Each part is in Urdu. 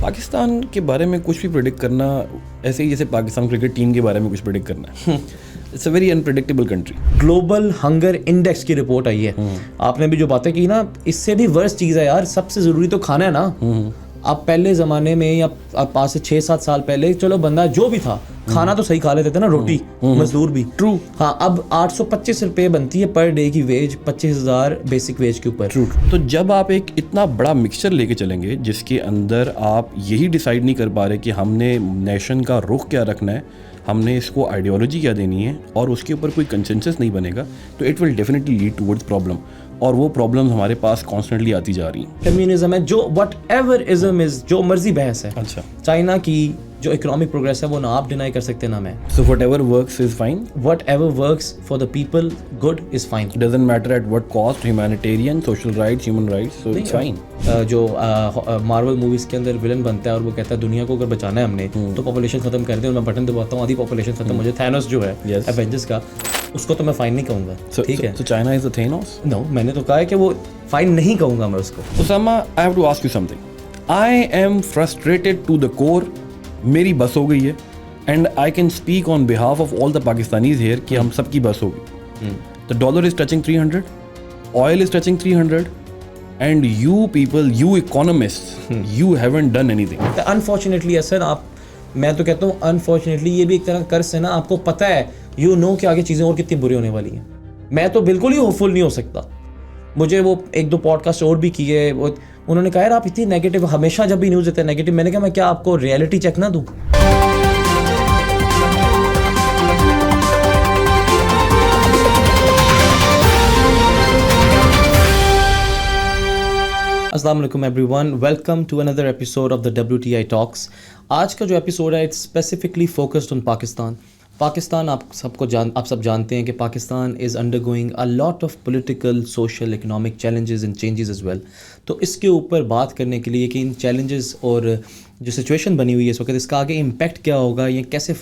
پاکستان کے بارے میں کچھ بھی پریڈکٹ کرنا ایسے ہی جیسے پاکستان کرکٹ ٹیم کے بارے میں کچھ پریڈکٹ کرنا ہے. It's a very unpredictable country. Global hunger index کی رپورٹ آئی ہے. آپ نے بھی جو باتیں کی نا, اس سے بھی ورس چیز ہے یار. سب سے ضروری تو کھانا ہے نا. آپ پہلے زمانے میں یا 5 سے 6-7 سال پہلے چلو بندہ جو بھی تھا کھانا تو صحیح کھا لیتے تھے نا, روٹی مزدور بھی. ٹرو. ہاں, اب 825 روپے بنتی ہے پر ڈے کی ویج, 25,000 بیسک ویج کے اوپر. تو جب آپ ایک اتنا بڑا مکسچر لے کے چلیں گے جس کے اندر آپ یہی ڈیسائیڈ نہیں کر پا رہے کہ ہم نے نیشن کا رخ کیا رکھنا ہے, ہم نے اس کو آئیڈیالوجی کیا دینی ہے, اور اس کے اوپر کوئی کنسنسس نہیں بنے گا, تو it will definitely lead towards problem. اور وہ پرابلمز ہمارے پاس کانسٹنٹلی آتی جا رہی ہیں. کمیونزم ہے جو وٹ ایور ازم از, جو مرضی بحث ہے. اچھا, چائنا کی جو اکنامک پروگریس ہے وہ نہ آپ ڈینائی کر سکتے نہ میں. So whatever works is fine. Whatever works for the people good is fine. Doesn't matter at what cost. Humanitarian, social rights, human rights, so it's fine. جو مارول موویز کے اندر ولن بنتا ہے اور وہ کہتا ہے دنیا کو اگر بچانا ہے ہم نے تو پاپولیشن ختم کر دیں, اور میں بٹن دباتا ہوں آدھی پاپولیشن ختم ہو جائے. تھینوس جو ہے ایونجرس کا, اس کو تو میں فائن نہیں کہوں گا. ٹھیک ہے, So China is the Thanos? نو, میں نے تو کہا ہے کہ وہ فائن نہیں کہوں گا میں اس کو. Osama, I have to ask you something. I am frustrated to the core. میری بس ہو گئی ہے, and I can speak on behalf of all the Pakistanis here کہ ہم سب کی بس ہوگی. The dollar is touching 300, oil is touching 300, and you people, you economists, you haven't done anything. Unfortunately ایسا نا, میں تو کہتا ہوں انفارچونیٹلی یہ بھی ایک طرح کا کرس ہے نا. آپ کو پتہ ہے یو نو کہ آگے چیزیں اور کتنی بری ہونے والی ہیں. میں تو بالکل ہی ہوپ فل نہیں ہو سکتا. مجھے وہ 1-2 پوڈ کاسٹ اور بھی کیے, انہوں نے کہا یار آپ اتنی نیگیٹو, ہمیشہ جب بھی نیوز دیتے ہیں نیگیٹو. میں نے کہا میں کیا آپ کو ریئلٹی چیک نہ دوں. السلام علیکم everyone, welcome to another episode of the WTI talks. آج کا جو ایپیسوڈ ہے it's specifically focused on Pakistan. Pakistan آپ سب جانتے ہیں کہ Pakistan is undergoing a lot of political, social, economic challenges and changes as well. تو اس کے اوپر بات کرنے کے لیے کہ ان چیلنجز اور جو سچویشن بنی ہوئی ہے اس وقت, اس کا آگے امپیکٹ کیا ہوگا, یہ کیسے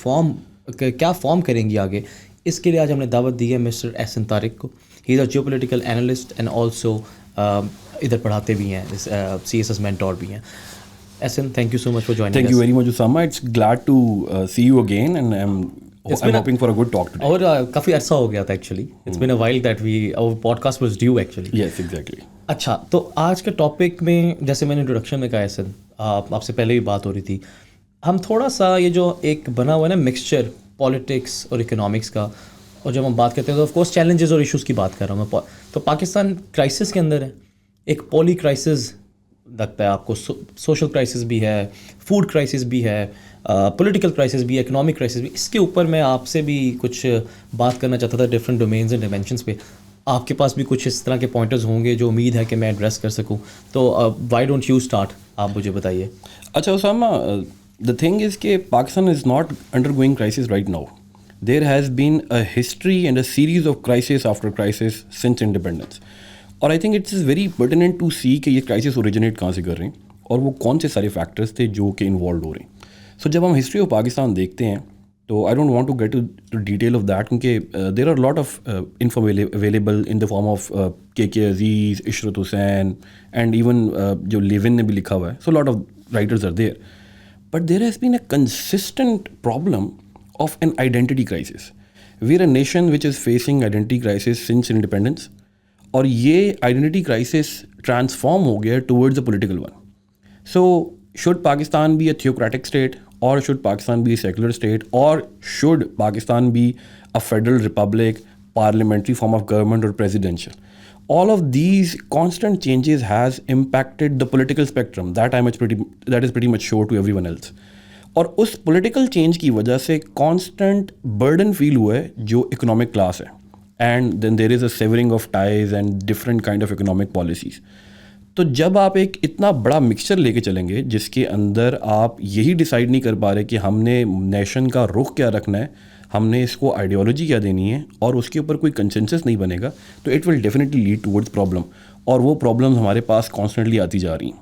کیا فارم کریں گی آگے, اس کے لیے آج ہم نے دعوت دی ہے مسٹر احسن طارق کو. He is a geopolitical analyst and also ادھر پڑھاتے بھی ہیں, CSS مینٹور بھی ہیں. Ahsan, thank you so much for joining. Thank you very much, Osama. It's glad to see you again, and I'm hoping for a good talk today. اور کافی عرصہ ہو گیا تھا actually. It's been a while that our podcast was due actually. Yes, exactly. اچھا, تو آج کے ٹاپک میں جیسے میں نے انٹروڈکشن میں کہا احسن, آپ سے پہلے بھی بات ہو رہی تھی, ہم تھوڑا سا یہ جو ایک بنا ہوا ہے نا مکسچر پالیٹکس اور اکنامکس کا, اور جب ہم بات کرتے ہیں تو آف کورس چیلنجز اور ایشوز کی بات کر رہا ہوں میں. تو پاکستان کرائسس کے اندر ہے, ایک پولی کرائسس لگتا ہے آپ کو, سوشل کرائسس بھی ہے, فوڈ کرائسس بھی ہے, پولیٹیکل کرائسس بھی ہے, اکنامک کرائسس بھی. اس کے اوپر میں آپ سے بھی کچھ بات کرنا چاہتا تھا ڈفرینٹ ڈومینز اینڈ ڈائمینشنس پہ. آپ کے پاس بھی کچھ اس طرح کے پوائنٹرز ہوں گے جو امید ہے کہ میں ایڈریس کر سکوں. تو وائی ڈونٹ یو اسٹارٹ, آپ مجھے بتائیے. اچھا اسامہ, the thing is کہ Pakistan is not undergoing crisis right now. There has been a history and a series of crisis after crisis since independence. اور I think it's is very pertinent to see کہ یہ کرائسس اوریجنیٹ کہاں سے کر رہے ہیں اور وہ کون سے سارے فیکٹرس تھے جو کہ انوالوڈ ہو رہے ہیں. سو جب ہم ہسٹری آف پاکستان دیکھتے ہیں تو I don't want to get to detail of that, کیونکہ there are lot of info available in the form of K Aziz, Ishrat Husain, and even جو لیون نے بھی لکھا ہوا ہے. So lot of writers are there, but there has been a consistent problem of an identity crisis. We are a nation which is facing identity crisis since independence, اور یہ آئیڈینٹی کرائسس ٹرانسفارم ہو گیا towards a political one. So should Pakistan be a theocratic state, اور should Pakistan be a secular state, اور should Pakistan be a federal republic, parliamentary form of government اور presidential. All of these constant changes has impacted the political spectrum. That is pretty much sure to everyone else. اور اس پولیٹیکل چینج کی وجہ سے کانسٹنٹ برڈن فیل ہوا ہے جو اکنامک کلاس ہے, and then there is a severing of ties and different kind of economic policies. تو جب آپ ایک اتنا بڑا مکسچر لے کے چلیں گے جس کے اندر آپ یہی ڈیسائیڈ نہیں کر پا رہے کہ ہم نے نیشن کا رخ کیا رکھنا ہے, ہم نے اس کو آئیڈیالوجی کیا دینی ہے, اور اس کے اوپر کوئی کنسنسس نہیں بنے گا, تو it will definitely lead towards problem. اور وہ پرابلمز ہمارے پاس کانسٹنٹلی آتی جا رہی ہیں.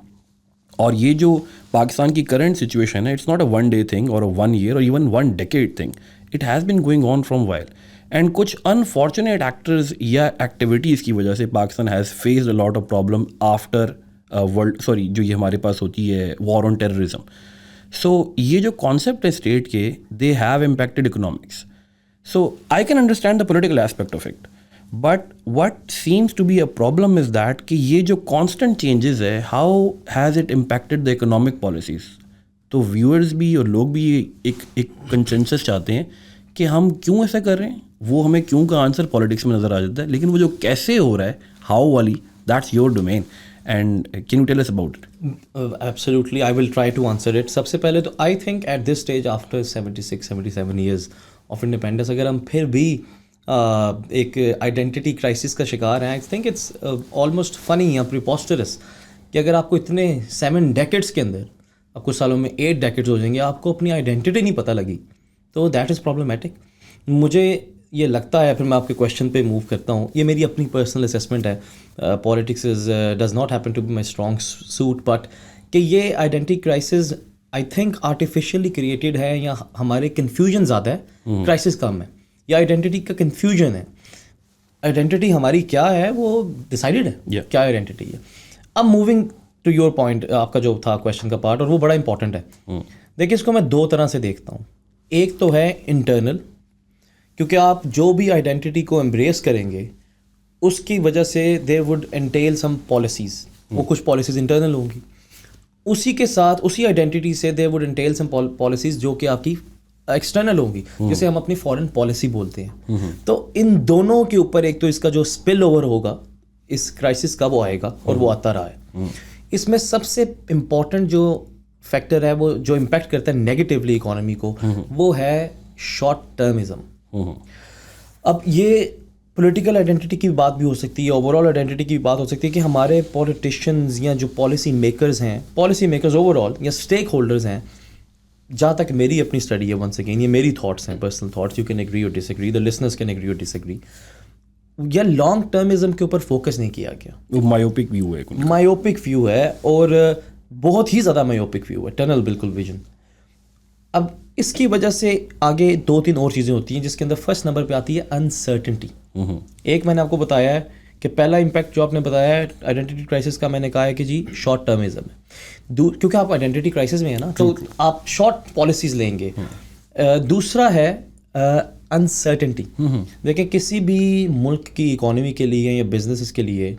اور یہ جو پاکستان کی کرنٹ سچویشن ہے, it's not a 1 day thing اور 1 year اور even 1 decade thing. It has been going on from while, and کچھ انفارچونیٹ ایکٹرز یا ایکٹیویٹیز کی وجہ سے Pakistan has faced a lot of problem after world sorry جو یہ ہمارے پاس ہوتی ہے وار آن ٹیررزم. سو یہ جو کانسیپٹ ہے اسٹیٹ کے they have impacted economics. So I can understand the political aspect of it, but what seems to be a problem is that کہ یہ جو کانسٹنٹ چینجز ہے how has it impacted the economic policies. تو ویورز بھی اور لوگ بھی ایک کنسنسس چاہتے ہیں کہ ہم کیوں ایسا کر رہے ہیں, وہ ہمیں کیوں کا آنسر پالیٹکس میں نظر آ جاتا ہے, لیکن وہ جو کیسے ہو رہا ہے ہاؤ والی that's your domain. And can you tell us about it? Absolutely, I will try to answer it. سب سے پہلے تو I think at this stage after 76-77 years of independence اگر ہم پھر بھی ایک آئیڈینٹی کرائسس کا شکار ہیں, آئی تھنک اٹس آلموسٹ فنی یا پریپوسٹرس کہ اگر آپ کو اتنے 7 ڈیکیڈس کے اندر, اب کچھ سالوں میں 8 ڈیکیڈس ہو جائیں گے, آپ کو اپنی آئیڈینٹی نہیں پتہ لگی, تو دیٹ از پرابلمیٹک. مجھے یہ لگتا ہے, پھر میں آپ کے کویشچن پہ موو کرتا ہوں, یہ میری اپنی پرسنل اسیسمنٹ ہے, politics does not happen to be my strong suit, but کہ یہ identity crisis I think artificially created ہے, یا ہمارے کنفیوژن زیادہ ہے, کرائسس کم ہے, یا آئیڈینٹی کا کنفیوژن ہے. آئیڈینٹی ہماری کیا ہے وہ ڈیسائیڈڈ ہے, کیا آئیڈینٹی ہے. اب موونگ ٹو یور پوائنٹ, آپ کا جو تھا کویشچن کا پارٹ, اور وہ بڑا امپورٹنٹ ہے. دیکھیے اس کو میں 2 طرح سے دیکھتا ہوں. ایک تو ہے انٹرنل, کیونکہ آپ جو بھی آئیڈینٹی کو ایمبریس کریں گے اس کی وجہ سے they would entail some policies, وہ کچھ پالیسیز انٹرنل ہوں گی. اسی کے ساتھ اسی آئیڈینٹی سے they would entail some policies جو کہ آپ کی ایکسٹرنل ہوں گی, جسے ہم اپنی فارن پالیسی بولتے ہیں. تو ان دونوں کے اوپر ایک تو اس کا جو اسپل اوور ہوگا اس کرائسس کا وہ آئے گا, اور وہ آتا رہا ہے. اس میں سب سے امپورٹنٹ جو فیکٹر ہے وہ جو امپیکٹ کرتا ہے نیگیٹیولی اکانومی کو, وہ ہے شارٹ ٹرمزم. اب یہ پولیٹیکل آئیڈینٹی کی بات بھی ہو سکتی ہے, اوور آل آئیڈینٹی کی بات ہو سکتی ہے کہ ہمارے پولیٹیشینز یا جو پالیسی میکرز ہیں, پالیسی میکرز اوور آل یا اسٹیک ہولڈرز ہیں, جہاں تک میری اپنی اسٹڈی ہے, ونس اگین یہ میری تھاٹس ہیں, personal thoughts, you can agree or disagree, the listeners can agree or dish agri, یا لانگ ٹرمزم کے اوپر فوکس نہیں کیا گیا. مایوپک ویو ہے, مایوپک ویو ہے, اور بہت ہی زیادہ مایوپک ویو ہے, ٹنل بالکل ویژن. اب اس کی وجہ سے آگے 2-3 اور چیزیں ہوتی ہیں, جس کے اندر فرسٹ نمبر پہ آتی ہے انسرٹنٹی. ایک میں نے آپ کو بتایا ہے کہ پہلا امپیکٹ جو آپ نے بتایا ہے آئیڈینٹی کرائسس کا, میں نے کہا ہے کہ جی شارٹ ٹرمزم ہے, کیونکہ آپ آئیڈینٹی کرائسس میں ہیں نا, تو آپ شارٹ پالیسیز لیں گے. دوسرا ہے انسرٹنٹی. دیکھیں کسی بھی ملک کی اکانومی کے لیے یا بزنسز کے لیے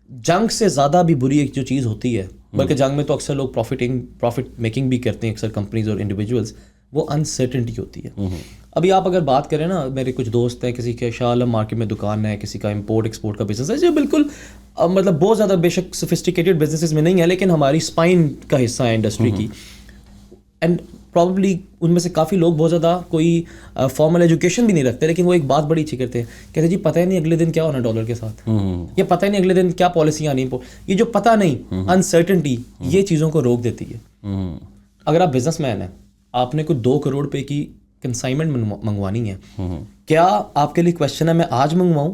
جنگ سے زیادہ بھی بری ایک جو چیز ہوتی ہے, بلکہ جنگ میں تو اکثر لوگ پروفٹ میکنگ بھی کرتے ہیں, اکثر کمپنیز اور انڈیویجولس, وہ انسرٹنٹی ہوتی ہے. ابھی آپ اگر بات کریں نا, میرے کچھ دوست ہیں, کسی کے شاہ عالم مارکیٹ میں دکان ہے, کسی کا امپورٹ ایکسپورٹ کا بزنس ہے, جو بالکل مطلب بہت زیادہ بے شک سوفسٹیکیٹڈ بزنسز میں نہیں ہے, لیکن ہماری اسپائن کا حصہ ہے انڈسٹری کی. اینڈ پرابلی ان میں سے کافی لوگ بہت زیادہ کوئی فارمل ایجوکیشن بھی نہیں رکھتے, لیکن وہ ایک بات بڑی اچھی کرتے ہیں, کہتے جی پتہ ہی نہیں اگلے دن کیا ہونا ڈالر کے ساتھ, یا پتہ ہی نہیں اگلے دن کیا پالیسیاں آنی. یہ جو پتہ نہیں, انسرٹنٹی, یہ چیزوں کو روک دیتی ہے. اگر آپ بزنس مین ہیں, آپ نے کوئی 2 کروڑ روپے کی کنسائنمنٹ منگوانی ہے, کیا آپ کے لیے کویشچن ہے میں آج منگواؤں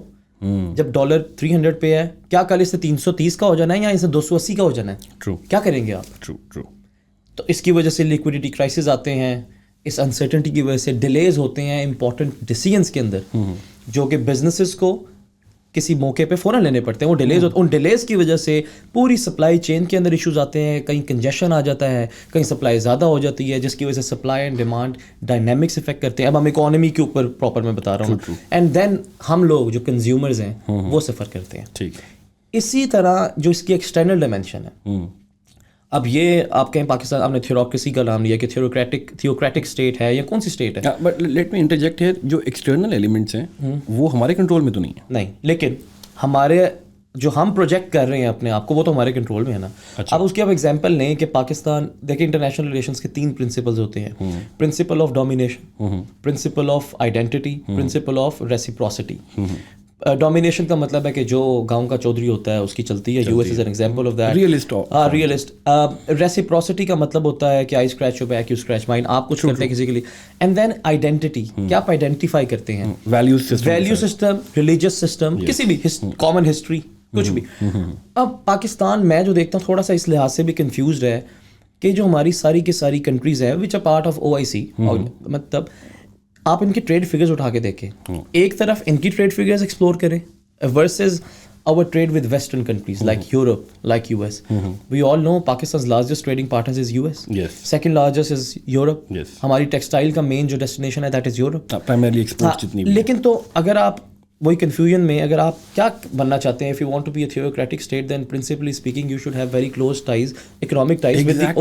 جب ڈالر 300 پہ ہے, کیا کل اس سے 330 کا ہو جانا ہے یا اس سے 280 کا ہو جانا ہے؟ کیا کریں گے آپ؟ تو اس کی وجہ سے لیکوڈیٹی کرائسس آتے ہیں, اس انسرٹنٹی کی وجہ سے ڈیلیز ہوتے ہیں امپورٹنٹ ڈیسیجنس کے اندر, جو کہ بزنسز کو کسی موقع پہ فوراً لینے پڑتے ہیں. وہ ڈیلیز ہوتے ہیں, ان ڈیلیز کی وجہ سے پوری سپلائی چین کے اندر ایشوز آتے ہیں, کہیں کنجیشن آ جاتا ہے, کہیں سپلائی زیادہ ہو جاتی ہے, جس کی وجہ سے supply and demand dynamics affect کرتے ہیں. اب ہم اکانومی کے اوپر پراپر میں بتا رہا ہوں, اینڈ دین ہم لوگ جو کنزیومرز ہیں وہ سفر کرتے ہیں. اسی طرح جو اس کی ایکسٹرنل ڈائمینشن ہے, اب یہ آپ کہیں پاکستان, آپ نے تھیوروکریسی کا نام لیا کہ تھیوکریٹک اسٹیٹ ہے یا کون سی اسٹیٹ ہے, but let me interject hair, جو ایکسٹرنل ایلیمنٹس ہیں وہ ہمارے کنٹرول میں تو نہیں ہے. نہیں, لیکن ہمارے جو ہم پروجیکٹ کر رہے ہیں اپنے آپ کو, وہ تو ہمارے کنٹرول میں ہے نا. اب اس کی آپ ایگزامپل لیں کہ پاکستان, دیکھیں انٹرنیشنل ریلیشنس کے 3 پرنسپلز ہوتے ہیں, principle of domination, principle of identity, principle of reciprocity. Domination کا مطلب ہے کہ جو گاؤں کا چودھری ہوتا ہے اس کی چلتی ہے, U S is an example of that. Realist. Reciprocity کا مطلب ہوتا ہے کہ I scratch your back, you scratch mine, آپ کچھ کرتے ہیں کسی کے لیے. اینڈ دین آئیڈینٹی, کیا آپ آئیڈینٹیفائی کرتے ہیں, ویلیو سسٹم, ریلیجیس سسٹم, کسی بھی کامن ہسٹری, کچھ بھی. اب پاکستان میں جو دیکھتا ہوں تھوڑا سا اس لحاظ سے بھی کنفیوزڈ ہے کہ جو ہماری ساری کی ساری کنٹریز ہیں which are part of OIC, مطلب آپ ان کی ٹریڈ فگرز اٹھا کے دیکھیں, ایک طرف ان کی ٹریڈ فگرز ایکسپلور کریں versus our trade with Western countries like Europe, like US. We all know Pakistan's largest trading partners is US. Yes. Second largest is Europe. Yes. ہماری ٹیکسٹائل کا مین جو ڈیسٹینیشن ہے that is Europe. Primarily export جتنی بھی. لیکن تو اگر آپ وہی کنفیوژن میں اگر آپ کیا بننا چاہتے ہیں, if you want to be a theocratic state, then principally speaking you should have very close ties, economic ties with the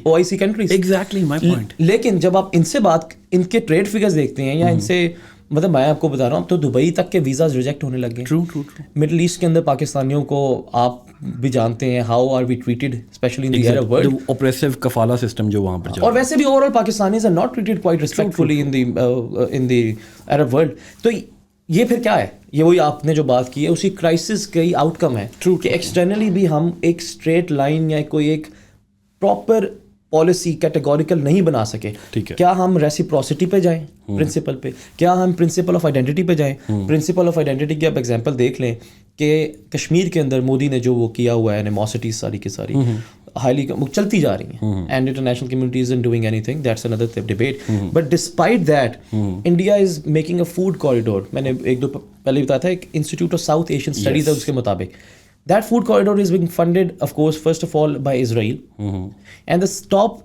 OIC countries. Exactly my point. لیکن جب آپ ان سے بات, ان کے ٹریڈ فگرز دیکھتے ہیں یا ان سے, مطلب میں آپ کو بتا رہا ہوں, تو دبئی تک کے ویزاز ریجیکٹ ہونے لگ گئے. True. مڈل ایسٹ کے اندر پاکستانیوں کو آپ بھی جانتے ہیں, how are we treated especially in the Arab world. Oppressive کفالہ سسٹم جو وہاں پر چل رہا ہے. اور ویسے بھی overall Pakistanis are not treated quite respectfully in the Arab world. تو یہ پھر کیا ہے, یہ وہی آپ نے جو بات کی ہے اسی کرائسس کا ہی آؤٹ کم ہے کہ ایکسٹرنلی بھی ہم ایک اسٹریٹ لائن یا کوئی ایک پراپر پالیسی کیٹیگوریکل نہیں بنا سکے. کیا ہم ریسیپروسٹی پہ جائیں پرنسپل پہ, کیا ہم پرنسپل آف آئیڈینٹی پہ جائیں. پرنسپل آف آئیڈینٹی کی آپ ایگزامپل دیکھ لیں کہ کشمیر کے اندر مودی نے جو وہ کیا ہوا ہے, انیموسٹیز ساری کی ساری ہائیلی چلتی جا رہی ہیں, and international community isn't doing any thing, that's another debate. But despite that India is making a food corridor. میں نے ایک دو پہلے بتایا تھا, ایک institute of south Asian studies ہے, اس کے مطابق that food corridor is being funded of course first of all by Israel, and the top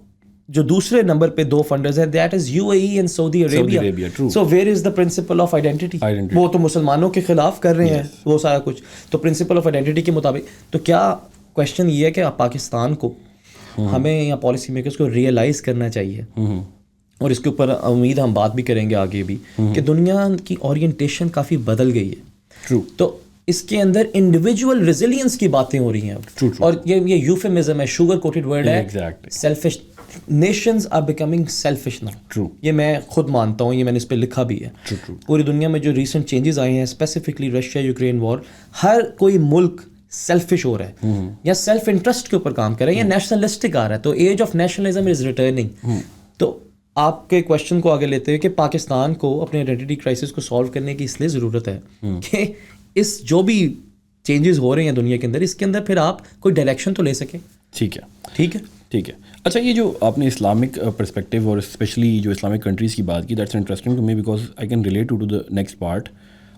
جو دوسرے نمبر پہ دو فنڈرز ہیں that is UAE and Saudi Arabia. So where is the principle of identity. وہ تو مسلمانوں کے خلاف کر رہے ہیں وہ سارا کچھ, تو پرنسپل آف آئیڈینٹی کے مطابق. تو کیا کوشچن یہ ہے کہ پاکستان کو, ہمیں یا پالیسی میکرز کو ریئلائز کرنا چاہیے, اور اس کے اوپر امید ہم بات بھی کریں گے آگے بھی, کہ دنیا کی اورینٹیشن کافی بدل گئی ہے. تو اس کے اندر انڈیویجول ریزیلینس کی باتیں ہو رہی ہیں, اور یہ یوفیمزم ہے, شوگر کوٹڈ ورڈ ہے, selfish. Nations are becoming selfish now. یہ میں خود مانتا ہوں, یہ میں نے اس پہ لکھا بھی ہے. پوری دنیا میں جو ریسنٹ چینجز آئے ہیں, اسپیسیفکلی رشیا یوکرین وار, ہر کوئی ملک سیلفش ہو رہا ہے یا سیلف انٹرسٹ کے اوپر کام کر رہا ہے یا نیشنلسٹک آ رہا ہے. تو age of nationalism is returning. تو آپ کے کویشچن کو آگے لیتے ہوئے کہ پاکستان کو اپنے آئیڈینٹی کرائسس کو سالو کرنے کی اس لیے ضرورت ہے کہ اس جو بھی چینجز ہو رہے ہیں دنیا کے اندر, اس کے اندر پھر آپ کوئی ڈائریکشن تو لے سکیں. ٹھیک ہے. اچھا, یہ جو آپ نے اسلامک پرسپیکٹیو اور اسپیشلی جو اسلامک کنٹریز کی بات کی, that's interesting to me because I can relate to the next part.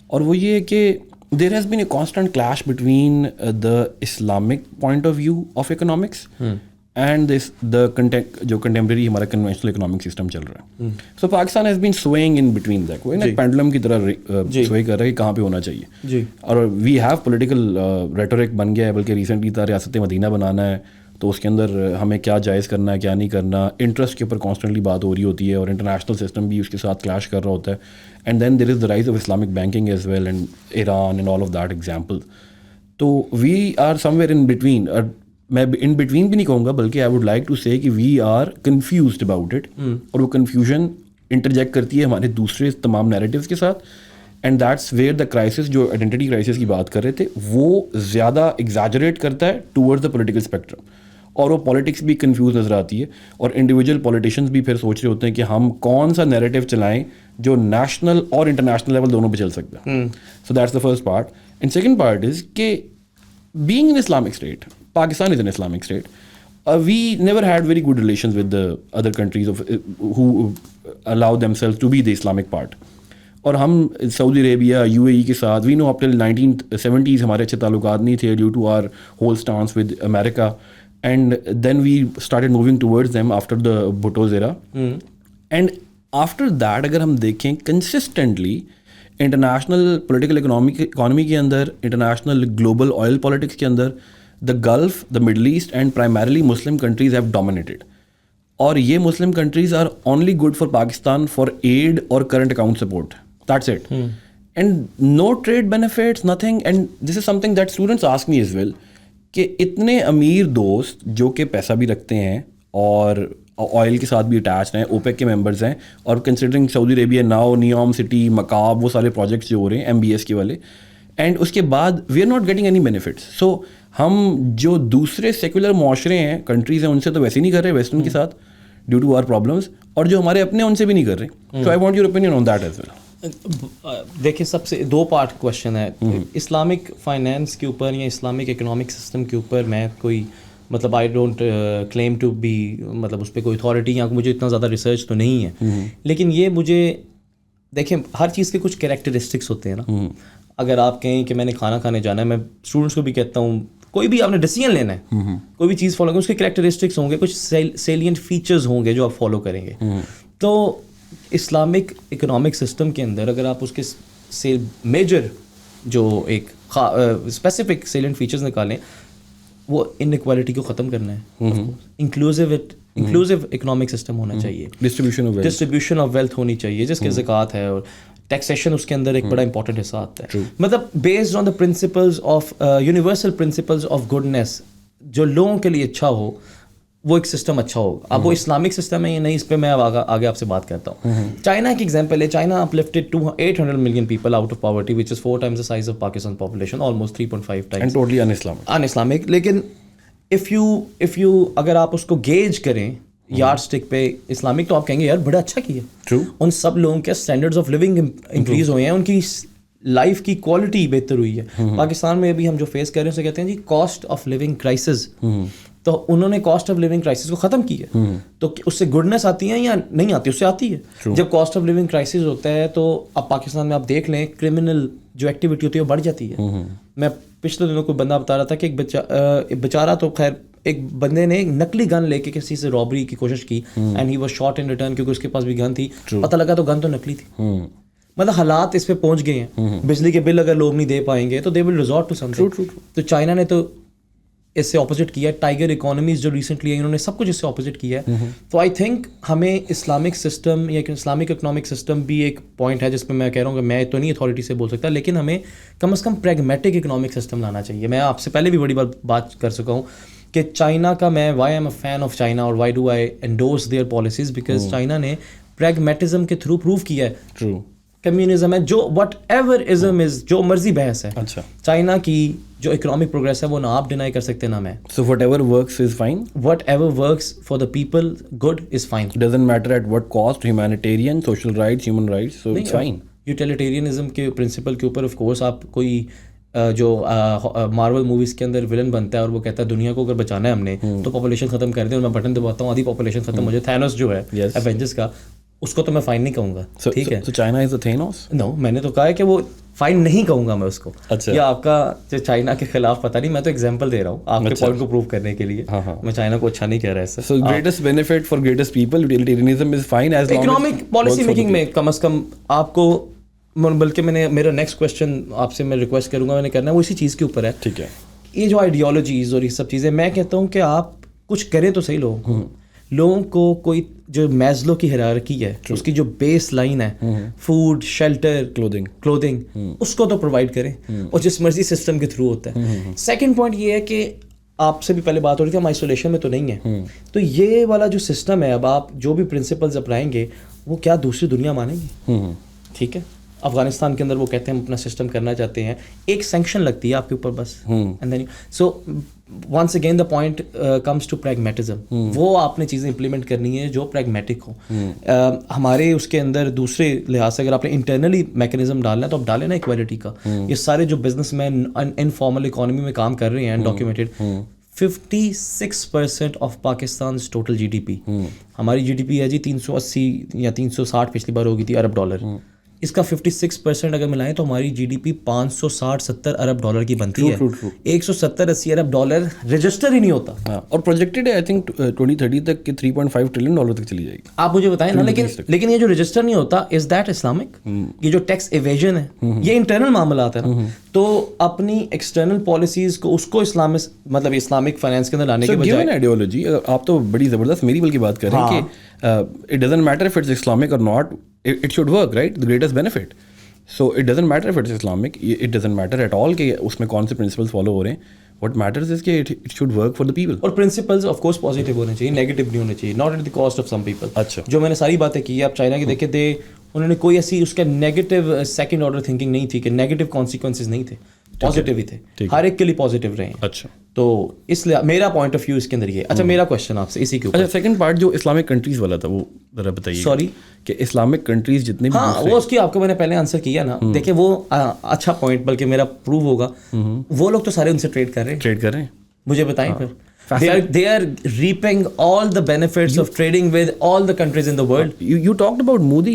اور وہ یہ ہے کہ there has been a constant clash between the Islamic point of view of economics and the جو کنٹمپریری ہمارا کنونشنل اکنامک سسٹم چل رہا ہے. So Pakistan has been swing in between that, کوئی نا پینڈولم کی طرح سوئے کر رہا ہے کہ کہاں پہ ہونا چاہیے. اور وی ہیو پولیٹیکل ریٹورک بن گیا ہے, بلکہ ریسنٹلی تھا ریاست مدینہ بنانا ہے, تو اس کے اندر ہمیں کیا جائز کرنا ہے کیا نہیں کرنا, انٹرسٹ کے اوپر کانسٹنٹلی بات ہو رہی ہوتی ہے, اور انٹرنیشنل سسٹم بھی اس کے ساتھ کلیش کر رہا ہوتا ہے. And then there is the rise of Islamic banking as well, and Iran and all of that example. تو we are somewhere in between. میں ان بٹوین بھی نہیں کہوں گا, بلکہ I would like to say کہ we are confused about it, اور وہ کنفیوژن انٹرجیکٹ کرتی ہے ہمارے دوسرے تمام نیریٹیوز کے ساتھ. And that's where the crisis, جو آئیڈینٹی کرائسس کی بات کر رہے تھے, وہ زیادہ ایگزیجریٹ کرتا ہے ٹورڈز دا پولیٹیکل اسپیکٹرم, اور وہ پالیٹکس بھی کنفیوز نظر آتی ہے, اور انڈیویجول پولیٹیشینس بھی پھر سوچ رہے ہوتے ہیں کہ ہم کون سا نیریٹیو چلائیں جو نیشنل اور انٹرنیشنل لیول دونوں پہ چل سکتا ہے. So that's the first part. And second part is کہ being an Islamic state, Pakistan is an Islamic state, we never had very good relations with the other countries who allow themselves to be the Islamic part. اور ہم سعودی عربیہ UAE کے ساتھ we know up till 1970s ہمارے اچھے تعلقات نہیں تھے due to our whole stance with America, and then we started moving towards them after the Bhutto's era. And after that اگر ہم دیکھیں consistently انٹرنیشنل پولیٹیکل اکانومی کے اندر, انٹرنیشنل گلوبل آئل پالیٹکس کے اندر, the Gulf, the Middle East and primarily Muslim countries have dominated. اور یہ Muslim countries are only good for Pakistan for aid اور current account support, that's it. And no trade benefits, nothing. And this is something that students ask me as well, کہ اتنے امیر دوست جو کہ پیسہ بھی رکھتے ہیں اور آئل کے ساتھ بھی اٹیچ ہیں, اوپیک کے ممبرز ہیں, اور کنسیڈرنگ سعودی عربیہ ناؤ, نیوم سٹی, مکاب, وہ سارے پروجیکٹس جو ہو رہے ہیں MBS کے والے, اینڈ اس کے بعد we are not getting any benefits. So ہم جو دوسرے سیکولر معاشرے ہیں, کنٹریز ہیں, ان سے تو ویسے ہی نہیں کر رہے ویسٹرن کے ساتھ ڈیو ٹو آر پرابلمس, اور جو ہمارے اپنے ان سے بھی نہیں کر رہے. So I want your opinion on that as well. دیکھیں, سب سے دو پارٹ کویشچن ہے. اسلامک فائنینس کے اوپر یا اسلامک اکنامک سسٹم کے اوپر میں کوئی مطلب I don't claim to be, مطلب اس پہ کوئی اتھارٹی یا مجھے اتنا زیادہ ریسرچ تو نہیں ہے, لیکن یہ مجھے دیکھیں ہر چیز کے کچھ کریکٹرسٹکس ہوتے ہیں نا. اگر آپ کہیں کہ میں نے کھانا کھانے جانا ہے, میں اسٹوڈنٹس کو بھی کہتا ہوں کوئی بھی آپ نے ڈیسیجن لینا ہے, کوئی بھی چیز فالو کریں, اس کے کریکٹرسٹکس ہوں گے, کچھ سیلینٹ فیچرز ہوں گے جو آپ فالو کریں گے. تو اسلامک اکنامک سسٹم کے اندر اگر آپ اس کے میجر جو ایک اسپیسیفک سیلینٹ فیچرز نکالیں, وہ انکوالٹی کو ختم کرنا ہے, انکلوزیو اکنامک سسٹم ہونا چاہیے, ڈسٹریبیوشن آف ویلتھ ہونی چاہیے جس کے زکوٰۃ ہے, اور ٹیکسیشن اس کے اندر ایک بڑا امپورٹنٹ حصہ آتا ہے. مطلب based on the principles of universal principles of goodness, جو لوگوں کے لیے اچھا ہو وہ ایک سسٹم اچھا ہوگا. اب وہ اسلامک سسٹم ہے یا نہیں, اس پہ میں آگے آپ سے بات کرتا ہوں. چائنا کی ایگزامپل ہے, China اپلفٹڈ 800 million people out of poverty which is 4 times the size of Pakistan population, almost 3.5 times. And totally un-Islamic. لیکن if you اگر آپ اس کو گیج کریں یارڈ اسٹک پہ اسلامک, تو آپ کہیں گے یار بڑا اچھا کیا, ان سب لوگوں کے اسٹینڈرڈز آف لیونگ انکریز ہوئے ہیں, ان کی لائف کی کوالٹی بہتر ہوئی ہے. پاکستان میں ابھی ہم جو فیس کر رہے ہیں اسے کہتے ہیں جی کاسٹ آف لیونگ کرائسس. تو انہوں نے کاسٹ آف لیونگ کرائسس کو ختم کی ہے. تو اس سے گڈنس آتی ہے یا نہیں آتی؟ اس سے آتی ہے. جب کاسٹ آف لیونگ کرائسس ہوتا ہے تو اب پاکستان میں آپ دیکھ لیں کرمنل جو ایکٹیویٹی ہوتی ہے وہ بڑھ جاتی ہے. میں پچھلے دنوں کوئی بندہ بتا رہا تھا کہ ایک بیچارہ, تو خیر ایک بندے نے ایک نقلی گن لے کے کسی سے رابری کی کوشش کی, and he was shot in return, کیونکہ اس کے پاس بھی گن تھی. پتہ لگا تو گن تو نقلی تھی. مطلب حالات اس پہ پہنچ گئے ہیں. بجلی کے بل اگر لوگ نہیں دے پائیں گے تو دے ول ریزورٹ ٹو سم تھنگ. تو چائنا نے تو اس سے اپوزٹ کیا ہے. ٹائیگر اکانومیز جو ریسنٹلی ہیں انہوں نے سب کچھ اس سے اپوزٹ کیا ہے. تو آئی تھنک ہمیں اسلامک سسٹم یا اسلامک اکنامک سسٹم بھی ایک پوائنٹ ہے جس پہ میں کہہ رہا ہوں کہ میں تو نہیں اتھارٹی سے بول سکتا, لیکن ہمیں کم از کم پریگمیٹک اکنامک سسٹم لانا چاہیے. میں آپ سے پہلے بھی بڑی بات کر سکا ہوں کہ چائنا کا میں why am a fan of China اور why do I endorse their policies, because China نے پریگمیٹزم کے تھرو پروو کیا ہے. کمیونزم ہے, جو وٹ ایور ازم از, جو مرضی بحث ہے, چائنا کی جو اکنامک پروگریس ہے وہ نہ آپ ڈینائی کر سکتے نہ میں. So whatever works is fine. Whatever works for the people good is fine. It doesn't matter at what cost, humanitarian, social rights, human rights, so it's fine. Utilitarianism کے پرنسپل کے اوپر آف کورس آپ کوئی جو مارول موویز کے اندر ولن بنتا ہے اور وہ کہتا ہے دنیا کو اگر بچانا ہے ہم نے تو پاپولیشن ختم کر دیں, اور میں بٹن دباتا ہوں آدھی پاپولیشن ختم ہو جائے. تھینوس جو ہے ایونجرس کا, اس کو تو میں فائن نہیں کہوں گا, ٹھیک ہے. So China is a Thanos? No, میں نے تو کہا ہے کہ وہ فائن نہیں کہوں گا میں اس کو. یا آپ کا جو چائنا کے خلاف پتہ نہیں, میں تو ایگزامپل دے رہا ہوں آپ کے پوائنٹ کو پروو کرنے کے لیے. میں چائنا کو اچھا نہیں کہہ رہا ہے. So greatest benefit for greatest people, utilitarianism is fine as long as economic policy making میں کم از کم آپ کو, بلکہ میرا نیکسٹ کویشچن آپ سے میں ریکویسٹ کروں گا, میں نے کرنا ہے وہ اسی چیز کے اوپر ہے. ٹھیک ہے. یہ جو آئیڈیالوجیز اور یہ سب چیزیں, میں کہتا ہوں کہ آپ کچھ کریں تو صحیح. لوگوں کو کوئی جو میزلو کی ہیرارکی ہے اس کی جو بیس لائن ہے, فوڈ, شیلٹر, کلودنگ, اس کو تو پرووائڈ کریں, اور جس مرضی سسٹم کے تھرو ہوتا ہے. سیکنڈ پوائنٹ یہ ہے کہ آپ سے بھی پہلے بات ہو رہی تھی ہم آئسولیشن میں تو نہیں ہیں, تو یہ والا جو سسٹم ہے, اب آپ جو بھی پرنسپلز اپنائیں گے وہ کیا دوسری دنیا مانیں گی؟ ٹھیک ہے. افغانستان کے اندر وہ کہتے ہیں ہم اپنا سسٹم کرنا چاہتے ہیں, ایک سینکشن لگتی ہے آپ کے اوپر بس, and then so once again the point comes to pragmatism. وہ آپ نے چیزیں امپلیمنٹ کرنی ہے جو پریگمیٹک ہوں. ہمارے اس کے اندر دوسرے لحاظ سے اگر آپ نے انٹرنلی میکینزم ڈالنا ہے تو آپ ڈالیں نا ایکویلٹی کا. یہ سارے جو بزنس مین انفارمل اکانومی میں کام کر رہے ہیں ڈاکیومنٹڈ, 56% آف پاکستان's ٹوٹل جی ڈی پی, ہماری جی ڈی پی ہے جی 380 یا 360 پچھلی بار ہوگی تھی ارب ڈالر. اس کا 56% اگر ملائیں تو ہماری جی ڈی پی 560-70 ارب ڈالر کی بنتی ہے. 170-80 ارب ڈالر رجسٹر ہی نہیں ہوتا, اور پروجیکٹڈ ہے آئی تھنک 2030 تک کہ 3.5 ٹریلین ڈالر تک چلی جائے گی. آپ مجھے بتائیں نا, لیکن یہ جو رجسٹر نہیں ہوتا, از دیٹ اسلامک؟ یہ جو ٹیکس ایویژن ہے یہ انٹرنل معاملات ہے نا. تو اپنی ایکسٹرنل پالیسیز کو اس کو مطلب اسلامک فائنینس کے اندر لانے کے بجائے آئیڈیالوجی, آپ تو بڑی زبردست میری بلکہ بات کر رہے ہیں کہ it doesn't matter if it's Islamic اور not, it should work, right? The greatest benefit. So it doesn't matter if it's Islamic, it doesn't matter at all کہ اس میں کون سے principles follow ہو رہے ہیں. What matters is کہ it should work for the people. اور principles of course positive ہونے چاہیے, negative نہیں ہونے چاہیے, not at the cost of some people. اچھا, جو میں نے ساری باتیں کی آپ چائنا کی دیکھے تھے, انہوں نے کوئی ایسی اس کا نیگیٹو سیکنڈ آرڈر تھنکنگ نہیں تھی کہ نیگیٹو کانسیکوینسز نہیں تھے, پازیٹیو ہی تھے, ہر ایک کے لیے پازیٹیو رہے ہیں. اچھا, تو اس لیے میرا پوائنٹ آف ویو اس کے اندر یہ. اچھا, میرا کوشچن آپ سے اسی کے اوپر. اچھا, سیکنڈ پارٹ جو اسلامک کنٹریز والا تھا وہ ذرا بتائیے. سوری, کہ اسلامک کنٹریز جتنے بھی, ہاں وہ اس کی آپ کو میں نے پہلے آنسر کیا نا. دیکھیں وہ اچھا پوائنٹ بلکہ میرا پروو ہوگا, وہ لوگ تو سارے ان سے ٹریڈ کر رہے ہیں. مجھے بتائیں پھر. They are reaping all the benefits of trading with all the countries in the world. You talked about Modi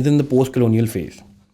in the post colonial phase.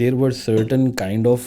there were certain kind of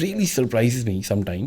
really surprises me sometime,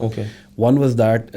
Okay. One was that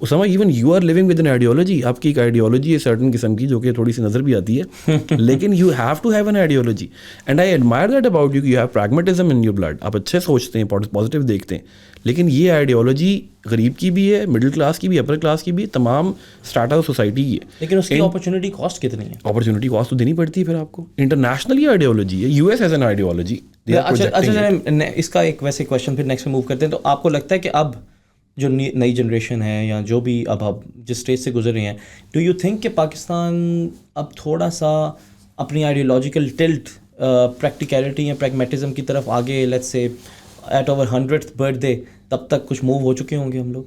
Osama even you are living with an ideology. آپ کی ایک آئیڈیالوجی ہے سرٹن قسم کی جو کہ تھوڑی سی نظر بھی آتی ہے, لیکن you have to have an ideology. And I admire that about you, you have pragmatism in your blood. آپ اچھے سوچتے ہیں, پازیٹیو دیکھتے ہیں, لیکن یہ آئیڈیالوجی غریب کی بھی ہے, مڈل کلاس کی بھی, اپر کلاس کی بھی, تمام اسٹاٹا آف سوسائٹی کی ہے. لیکن اس کی اپرچونیٹی کاسٹ کتنی ہے؟ اپرچونیٹی کاسٹ تو دینی پڑتی ہے پھر آپ کو. انٹرنیشنلی آئیڈیالوجی ہے, U S as an ideology. اچھا, اس کا ایک ویسے کویشچن پھر نیکسٹ میں موو کرتے ہیں. تو آپ کو لگتا ہے کہ اب جو نئی جنریشن ہے یا جو بھی اب آپ جس اسٹیج سے گزر رہے ہیں, ڈو یو تھنک کہ پاکستان اب تھوڑا سا اپنی آئیڈیالوجیکل ٹلٹ پریکٹیکلٹی یا پریگمیٹزم کی طرف آگے, let's say at over 100th birth day تب تک کچھ موو ہو چکے ہوں گے ہم لوگ؟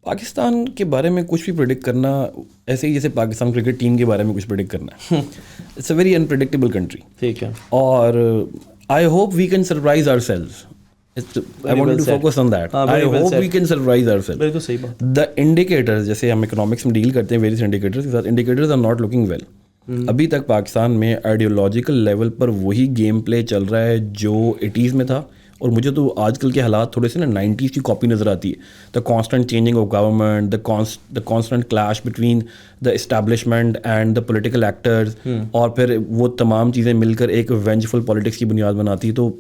پاکستان کے بارے میں کچھ بھی پریڈکٹ کرنا ایسے ہی جیسے پاکستان کرکٹ ٹیم کے بارے میں کچھ پریڈکٹ کرنا ہے. It's a very unpredictable country. ٹھیک ہے. اور I hope we can surprise ourselves. I want to focus on that. I hope we can surprise ourselves. بالکل صحیح بات. The indicators, جیسے ہم اکنامکس میں ڈیل کرتے ہیں various indicators کے ساتھ, indicators are not looking well. ابھی تک پاکستان میں آئیڈیالوجیکل لیول پر وہی گیم پلے چل رہا ہے جو 80s میں تھا. اور مجھے تو آج کل کے حالات تھوڑے سے نا 90s کی کاپی نظر آتی ہے. The constant changing of government, the constant clash between the establishment and the political actors, اور پھر وہ تمام چیزیں مل کر ایک وینجفل پالیٹکس کی بنیاد بناتی ہے. تو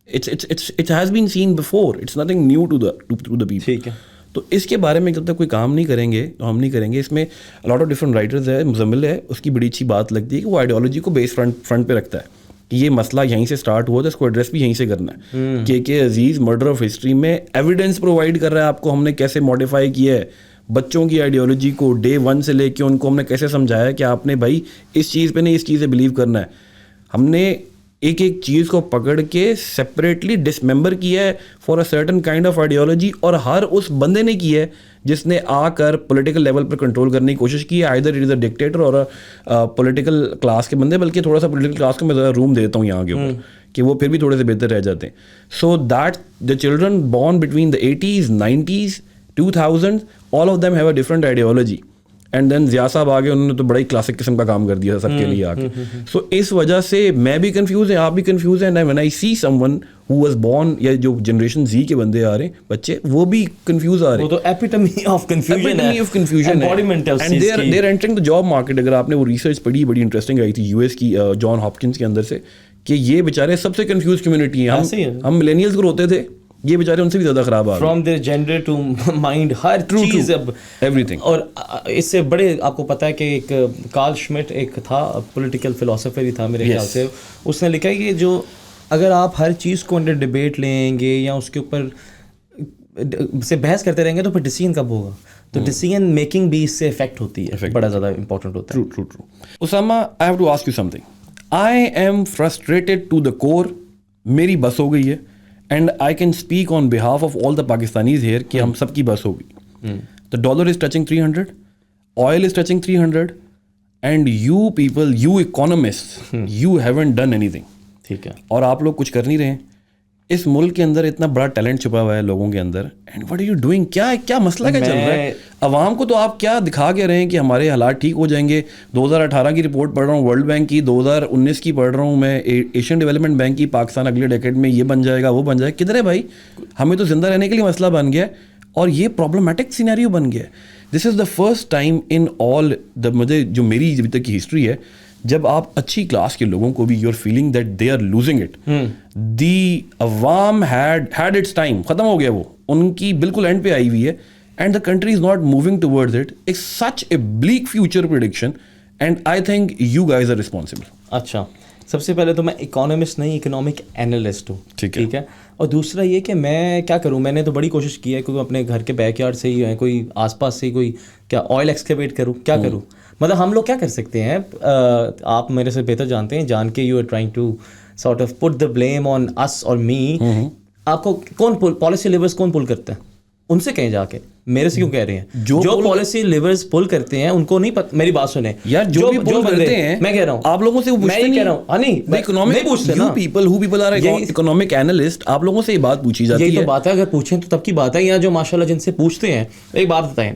it has been seen before, it's nothing new to the people. ٹھیک ہے. تو اس کے بارے میں جب تک کوئی کام نہیں کریں گے تو ہم نہیں کریں گے. اس میں لاٹ آف ڈفرنٹ رائٹرز ہے. مزمل ہے, اس کی بڑی اچھی بات لگتی ہے کہ وہ آئیڈیالوجی کو بیس فرنٹ پہ رکھتا ہے کہ یہ مسئلہ یہیں سے اسٹارٹ ہوا تو اس کو ایڈریس بھی یہیں سے کرنا ہے. کہ عزیز مرڈر آف ہسٹری میں ایویڈنس پرووائڈ کر رہا ہے آپ کو, ہم نے کیسے ماڈیفائی کیا ہے بچوں کی آئیڈیالوجی کو ڈے 1 سے لے کے ان کو ہم نے کیسے سمجھایا کہ آپ نے بھائی اس چیز پہ نہیں اس چیز سے بلیو کرنا ہے. ہم نے ایک ایک چیز کو پکڑ کے سپریٹلی ڈسممبر کیا ہے for a certain kind of ideology, اور ہر اس بندے نے کیا ہے جس نے آ کر پولیٹیکل لیول پر کنٹرول کرنے کی کوشش کی ہے. Either it is a dictator اور پولیٹیکل کلاس کے بندے, بلکہ تھوڑا سا پولیٹیکل کلاس کو میں ذرا روم دیتا ہوں یہاں کے اوپر کہ وہ پھر بھی تھوڑے سے بہتر رہ جاتے ہیں. So that the children born between the 80s, 90s, 2000, all of them have a different ideology. And then Zia sahab آگے, انہوں نے تو بڑا ہی کلاسک قسم کا کام کر دیا سب کے لیے آ کے. سو اس وجہ سے میں بھی کنفیوز ہیں, آپ بھی کنفیوز ہیں. And when I see someone who was born, یا جو جنریشن زی کے بندے آ رہے ہیں بچے, وہ بھی کنفیوز آ رہے ہیں. وہ تو ایپیٹمی آف کنفیوژن ہے, and they are entering the job market. اگر آپ نے وہ ریسرچ پڑھی, بڑی انٹرسٹنگ آئی تھی US کی جان ہاپکنس کے اندر سے, کہ یہ بیچارے سب سے کنفیوز کمیونٹی ہیں. ہم ملینیلز کو روتے تھے, یہ بیچارے ان سے بھی زیادہ خراب آ گئے. From there gender to mind, ہر چیز اب ایوری تھنگ. اور اس سے بڑے آپ کو پتہ ہے کہ ایک کارل شمٹ ایک تھا, پولیٹیکل فلاسفر ہی تھا میرے خیال سے, اس نے لکھا ہے کہ جو اگر آپ ہر چیز کو انڈر ڈبیٹ لیں گے یا اس کے اوپر سے بحث کرتے رہیں گے تو پھر ڈیسیژن کب ہوگا. تو ڈیسیژن میکنگ بھی اس سے افیکٹ ہوتی ہے, بڑا زیادہ امپورٹنٹ ہوتا ہے. True. Usama, I have to ask you something. I am frustrated to the core. میری بس ہو گئی ہے, and I can speak on behalf of all the Pakistanis here کہ ہم سب کی بس ہو گئی. The dollar is touching 300, oil is touching 300, and you people, you economist, you haven't done anything. ٹھیک ہے. اور آپ لوگ کچھ کر نہیں رہے ہیں. اس ملک کے اندر اتنا بڑا ٹیلنٹ چھپا ہوا ہے لوگوں کے اندر, and what are you doing? کیا مسئلہ کیا چل رہا ہے؟ عوام کو تو آپ کیا دکھا کے رہے ہیں کہ ہمارے حالات ٹھیک ہو جائیں گے. 2018 کی رپورٹ پڑھ رہا ہوں ورلڈ بینک کی, 2019 کی پڑھ رہا ہوں میں ایشین ڈیولپمنٹ بینک کی, پاکستان اگلے ڈیکیڈ میں یہ بن جائے گا وہ بن جائے گا. کدھر ہے بھائی؟ ہمیں تو زندہ رہنے کے لیے مسئلہ بن گیا ہے, اور یہ پرابلمٹک سینیریو بن گیا ہے. دس از دا فرسٹ ٹائم ان آل دا, مجھے جو میری ابھی تک کی ہسٹری ہے, جب آپ اچھی کلاس کے لوگوں کو بھی you are feeling that they are losing it. The عوام ہیڈ اٹس ٹائم, ختم ہو گیا وہ, ان کی بالکل اینڈ پہ آئی ہوئی ہے, and the country is not moving towards it. It's such a black future prediction, and I think you guys are responsible. اچھا, سب سے پہلے تو میں اکانومسٹ نہیں, اکنامک اینالسٹ ہوں. ٹھیک ہے. اور دوسرا یہ کہ میں کیا کروں, میں نے تو بڑی کوشش کی ہے کہ اپنے گھر کے بیک یارڈ سے ہی کوئی آس پاس سے کوئی کیا آئل ایکسکیویٹ کروں, کیا کروں. مطلب ہم لوگ کیا کر سکتے ہیں, آپ میرے سے بہتر جانتے ہیں, جان کے you are trying to sort of put the blame on us or me. آپ کو کون پالیسی لیورس کون پل کرتا ہے, ان سے کہیں جا کے, میرے سے کیوں کہہ رہے ہیں؟ جو پالیسی لیورس پل کرتے ہیں ان کو نہیں پتہ. میری بات سنیں یار, جو پل کرتے ہیں, میں کہہ رہا ہوں آپ لوگوں سے وہ پوچھتے نہیں, کہہ رہا ہوں نہیں پوچھتے نا. پیپل آر اکنامک اینالسٹ, آپ لوگوں سے یہ بات پوچھی جاتی ہے. یہی تو بات ہے, اگر پوچھیں تو تب کی بات ہے. یا جو ماشاءاللہ جن سے پوچھتے ہیں, ایک بات بتائیں,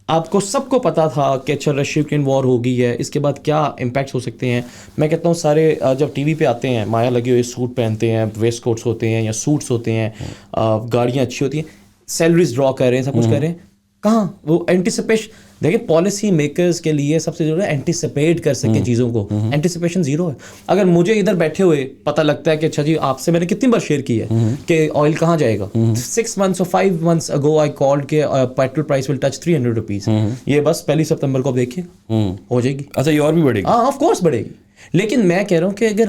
آپ کو سب کو پتا تھا کہ اچھا رشیا یوکرین وار ہو گئی ہے, اس کے بعد کیا امپیکٹس ہو سکتے ہیں. میں کہتا ہوں سارے جب ٹی وی پہ آتے ہیں, مایا لگے ہوئے سوٹ پہنتے ہیں, ویسٹ کوٹس ہوتے ہیں یا سوٹس ہوتے ہیں, گاڑیاں اچھی ہوتی ہیں, سیلریز ڈرا کر رہے ہیں, سب کچھ کر رہے ہیں, کہاں وہ اینٹیسپیشن. دیکھیں پالیسی میکرز کے لیے سب سے ضروری ہے اینٹیسپیٹ کر سکیں چیزوں کو. اینٹیسپیشن زیرو ہے. اگر مجھے ادھر بیٹھے ہوئے پتہ لگتا ہے کہ اچھا جی آپ سے میں نے کتنی بار شیئر کی ہے کہ آئل کہاں جائے گا, 6 months or 5 months ago I called کہ petrol price will touch 300 rupees. یہ بس 1 ستمبر کو آپ دیکھیں ہو جائے گی. اچھا یہ اور بھی بڑھے گی. ہاں آف کورس بڑھے گی. لیکن میں کہہ رہا ہوں کہ اگر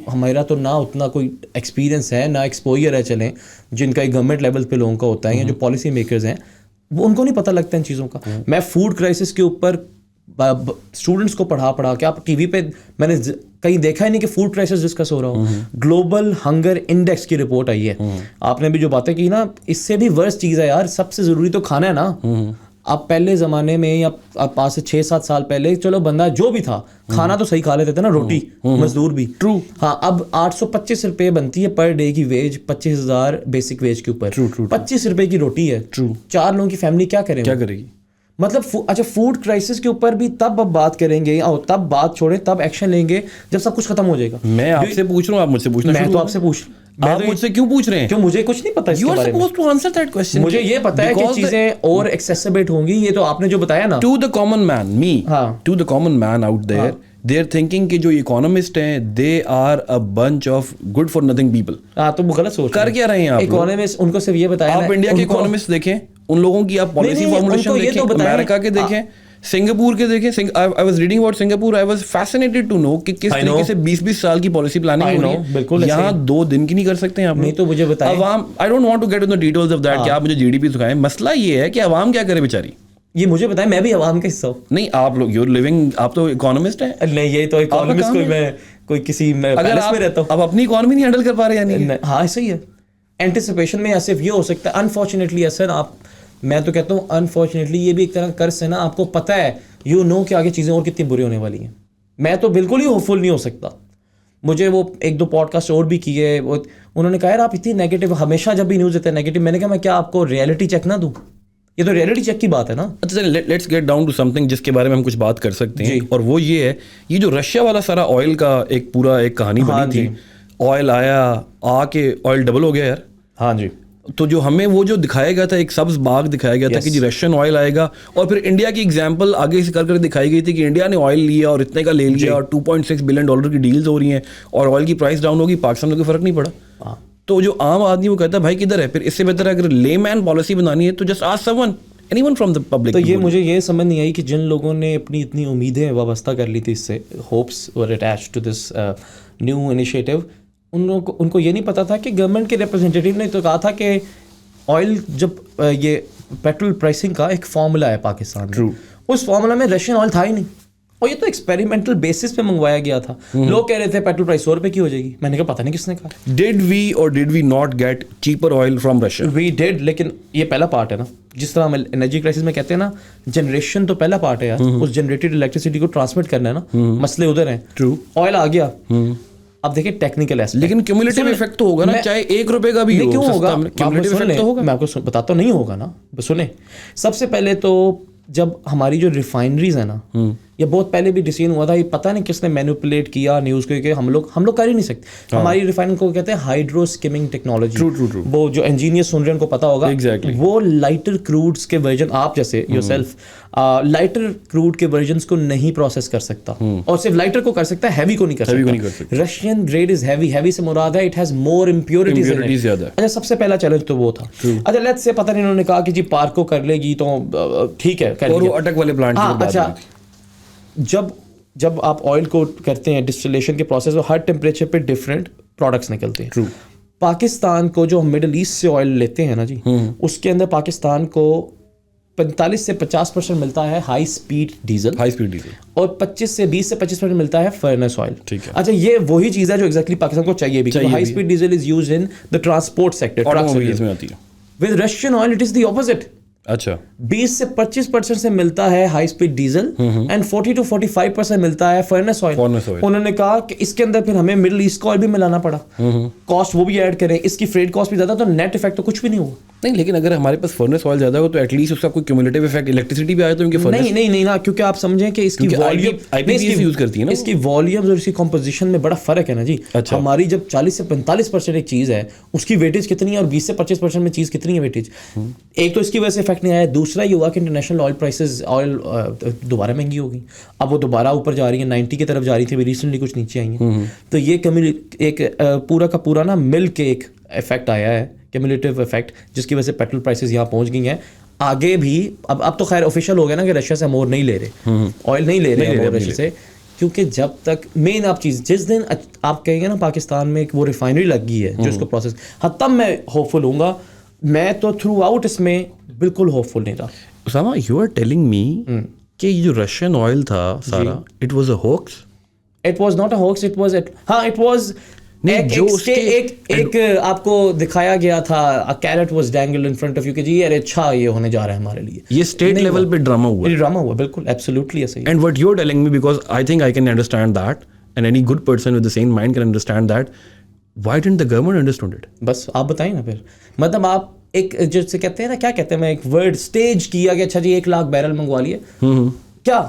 ہمارا تو نہ اتنا کوئی ایکسپیرینس ہے نہ ایکسپوئر ہے, چلیں جن کا گورنمنٹ لیول پہ لوگوں کا ہوتا ہے یا جو پالیسی میکرز ہیں وہ ان کو نہیں پتہ لگتا ان چیزوں کا. میں فوڈ کرائسس کے اوپر اسٹوڈنٹس کو پڑھا کے آپ ٹی وی پہ میں نے کہیں دیکھا ہی نہیں کہ فوڈ کرائسس ڈسکس ہو رہا ہو. گلوبل ہنگر انڈیکس کی رپورٹ آئی ہے. آپ نے بھی جو باتیں کی نا, اس سے بھی ورس چیز ہے یار. سب سے ضروری تو کھانا ہے نا. آپ پہلے زمانے میں یا پاس سے 6-7 سال پہلے چلو بندہ جو بھی تھا کھانا تو صحیح کھا لیتے تھے نا, روٹی مزدور بھی. ٹرو. ہاں اب 825 روپے بنتی ہے پر ڈے کی ویج, 25,000 بیسک ویج کے اوپر. 25 روپے کی روٹی ہے. ٹرو. 4 لوگوں کی فیملی کیا کرے گی مطلب. اچھا فوڈ کرائسس کے اوپر بھی تب اب بات کریں گے اور تب بات چھوڑیں, تب ایکشن لیں گے جب سب کچھ ختم ہو جائے گا. میں آپ سے پوچھ رہا ہوں, آپ مجھ سے پوچھنا. میں تو آپ سے پوچھ, آپ مجھ سے کیوں پوچھ رہے ہیں؟ کیوں مجھے کچھ نہیں پتا اس کے بارے میں. مجھے یہ پتا ہے کہ چیزیں اور ایکسیسیبل ہوں گی. یہ تو آپ نے جو بتایا نا, to the common man, me to the common man out there, they are thinking کہ جو اکانومسٹ ہیں they are a bunch of good for nothing people. ہاں تو وہ غلط سوچ کر کیا رہے ہیں آپ. اکانومسٹ ان کو صرف یہ بتایا, آپ انڈیا کے اکانومسٹ دیکھیں, ان لوگوں کی آپ پالیسی فارمولیشن دیکھیں, امریکا کے دیکھیں, سنگاپور کے دیکھیں. I was reading about Singapore, I was fascinated to know کہ کس طریقے سے 20 سال کی پالیسی پلاننگ ہو رہی ہے. یہاں 2 دن کی نہیں کر سکتے ہیں آپ. نہیں تو مجھے بتائیں عوام, I don't want to get into the details of that کہ آپ مجھے جی ڈی پی دکھائیں. مسئلہ یہ ہے کہ عوام کیا کرے بیچاری. یہ مجھے بتائیں, میں بھی عوام کا حصہ ہوں. نہیں آپ لوگ یو لیونگ, آپ تو اکانومسٹ ہیں. نہیں یہ تو اکانومسٹ کوئی میں کوئی کسی پیلس میں رہتا ہوں. اب اپنی اکانومی نہیں ہینڈل کر پا رہے یعنی. ہاں صحیح ہے. اینٹیسپیشن میں صرف یہ ہو سکتا ہے انفارچونیٹلی اثر. آپ میں تو کہتا ہوں انفارچونیٹلی یہ بھی ایک طرح کرس ہے نا. آپ کو پتہ ہے یو نو کہ آگے چیزیں اور کتنی بری ہونے والی ہیں. میں تو بالکل ہی ہوپ فل نہیں ہو سکتا. مجھے وہ 1-2 پوڈ کاسٹ اور بھی کیے, انہوں نے کہا یار آپ اتنی نیگیٹو, ہمیشہ جب بھی نیوز دیتے ہیں نیگیٹو. میں نے کہا میں کیا آپ کو ریئلٹی چیک نہ دوں؟ یہ تو ریئلٹی چیک کی بات ہے نا. اچھا let's get down to something جس کے بارے میں ہم کچھ بات کر سکتے ہیں, اور وہ یہ ہے, یہ جو رشیا والا سارا آئل کا ایک پورا ایک کہانی بنی تھی. آئل آیا آ کے آئل ڈبل ہو گیا یار. ہاں جی. تو جو ہمیں وہ جو دکھایا گیا تھا, ایک سبز باغ دکھایا گیا تھا کہ جی رشین آئل آئے گا, اور پھر انڈیا کی ایگزامپل آگے سے کر دکھائی گئی تھی کہ انڈیا نے آئل لیا اور اتنے کا لے لیا, اور $2.6 بلین کی ڈیلز ہو رہی ہیں, اور آئل کی پرائس ڈاؤن ہوگی. پاکستان میں کوئی فرق نہیں پڑا. تو جو عام آدمی وہ کہتا ہے بھائی کدھر ہے پھر. اس سے بہتر ہے اگر لے مین پالیسی بنانی ہے تو just ask some one, anyone from the public. تو یہ مجھے یہ سمجھ نہیں آئی کہ جن لوگوں نے اپنی اتنی امیدیں وابستہ کر لی تھی اس سے, hopes were attached to this new initiative, ان کو یہ نہیں پتا تھا کہ گورنمنٹ کے ریپرزینٹیٹیو نے تو کہا تھا کہ آئل جب یہ پیٹرول پرائسنگ کا ایک فارمولا ہے پاکستان میں, اس فارمولا میں رشین آئل تھا ہی نہیں, اور یہ تو ایکسپیریمنٹل بیسس پہ منگوایا گیا تھا. لوگ کہہ رہے تھے پیٹرول پرائس 100 روپے کی ہو جائے گی. میں نے کہا پتہ نہیں کس نے کہا. Did we or did we not get cheaper oil from Russia? We did, لیکن یہ پہلا پارٹ ہے نا. جس طرح ہم انرجی کرائسس میں کہتے ہیں نا, جنریشن تو پہلا پارٹ ہے یار. اس جنریٹڈ الیکٹریسٹی کو ٹرانسمٹ کرنا ہے نا, مسئلے ادھر ہیں. ٹرو. آئل آ گیا, اب دیکھیں ٹیکنیکل ایسپیکٹ, لیکن کیومولیٹو ایفیکٹ تو ہوگا نا, چاہے 1 روپے کا بھی ہو. کیوں ہوگا؟ میں آپ کو بتاتا ہوں, نہیں ہوگا نا. سنیں, سب سے پہلے تو جب ہماری جو ریفائنریز ہیں نا, یہ بہت پہلے بھی ڈیسیژن ہوا تھا, یہ پتہ نہیں کس نے مینوپولیٹ کیا نیوز کو کہ ہم لوگ کر ہی نہیں سکتے. ہماری ریفائننگ کو کہتے ہیں ہائیڈرو اسکمنگ ٹیکنالوجی. وہ جو انجینئر سن رہے ہیں ان کو پتا ہوگا. وہ لائٹر کروڈس کے ورژن, آپ جیسے یور سیلف لائٹر کروڈ کے ورژنس کو نہیں پروسیس کر سکتا, اور صرف لائٹر کو کر سکتا ہے, ہیوی کو نہیں کر سکتا. Russian grade is heavy. Heavy سے مراد ہے اٹ ہیز مور امپیورٹیز. اچھا سب سے پہلا چیلنج تو وہ تھا. اچھا لیٹس سے پتہ نہیں انہوں نے کہا کہ جی پارک کو کر لے گی تو ٹھیک ہے, اور وہ اٹک والے پلانٹ. اچھا جب آپ آئل کو کرتے ہیں ڈسٹلیشن کے پروسیس میں, ہر ٹیمپریچر پہ ڈفرینٹ پروڈکٹس نکلتے ہیں. پاکستان کو جو ہم مڈل ایسٹ سے آئل لیتے ہیں نا جی, اس کے اندر پاکستان کو 45 سے 50% ملتا ہے ہائی اسپیڈ ڈیزل, اور 25 سے 20% ملتا ہے فرنس آئل. اچھا یہ وہی چیز ہے جو ایگزیکٹلی پاکستان کو چاہیے بھی. High speed diesel is used in the transport sector. With Russian oil it is the opposite. اچھا 20 سے 25% سے ملتا ہے high speed diesel, and 40 to 45% ملتا ہے فرنس آئل. انہوں نے کہا کہ اس کے اندر پھر ہمیں مڈل ایسٹ کا آئل بھی ملانا پڑا, کاسٹ وہ بھی ایڈ کریں, اس کی فریٹ کاسٹ بھی زیادہ, تو نیٹ افیکٹ تو کچھ بھی نہیں ہوا. نہیں لیکن اگر ہمارے پاس فرنس آئل زیادہ ہو تو ایٹ لیسٹ اس کا کوئی کیومولیٹو افیکٹ الیکٹریسٹی بھی آیا تو ان کے فرنس نہیں نا, کیونکہ آپ سمجھیں کہ اس کی والیوم یوز کرتی ہے نا, اس کی والیومز اور اس کی کمپوزیشن میں بڑا فرق ہے نا جی. ہماری جب 40 سے 45% ایک چیز ہے اس کی ویٹیج کتنی ہے اور 20 سے 25% میں چیز کتنی ہے ویٹیج. ایک تو اس کی وجہ سے افیکٹ نہیں آیا, دوسرا یہ ہوا کہ انٹرنیشنل آئل پرائسز آئل دوبارہ مہنگی ہو گئی, اب وہ دوبارہ اوپر جا رہی ہیں, 90 کی طرف جا رہی تھی, ابھی ریسنٹلی کچھ نیچے آئی ہیں. تو یہ ایک پورا کا پورا نا مل کے ایک افیکٹ آیا ہے, کیمولیٹیو افیکٹ, جس کی وجہ سے پیٹرول پرائسز یہاں پہنچ گئی ہیں. آگے بھی اب تو خیر آفیشیل ہو گیا نا کہ رشیا سے ہم اور نہیں لے رہے, آئل نہیں لے رہے ہم رشیا سے, کیونکہ جب تک مین آپ چیز جس دن آپ کہیں گے نا پاکستان میں ایک وہ ریفائنری لگ گئی ہے جو اس کو پروسیس, تب میں ہوپ فل ہوں گا. میں تو تھرو آؤٹ اس میں بالکل ہوپ فل نہیں رہا. Usama you are telling me کہ یہ جو رشین آئل تھا سارا it was a hoax. It was not a hoax, it was it was ایک آپ کو دکھایا گیا تھا, carrot was dangled in front of you کہ جی ارے اچھا یہ ہونے جا رہا ہے ہمارے لیے. یہ اسٹیٹ لیول پہ ڈرامہ ہوا, ڈرامہ ہوا بالکل ایبسلیوٹلی ایسا ہی. And what you are telling me, because I think I can understand that and any good person with the same mind can understand that. Why didn't the government understand it? بس آپ بتائیں نا پھر, مطلب آپ ایک جیسے کہتے ہیں نا, کیا کہتے ہیں, میں ایک ورڈ اسٹیج کیا کہ اچھا جی 1 لاکھ بیرل منگوا لیے, کیا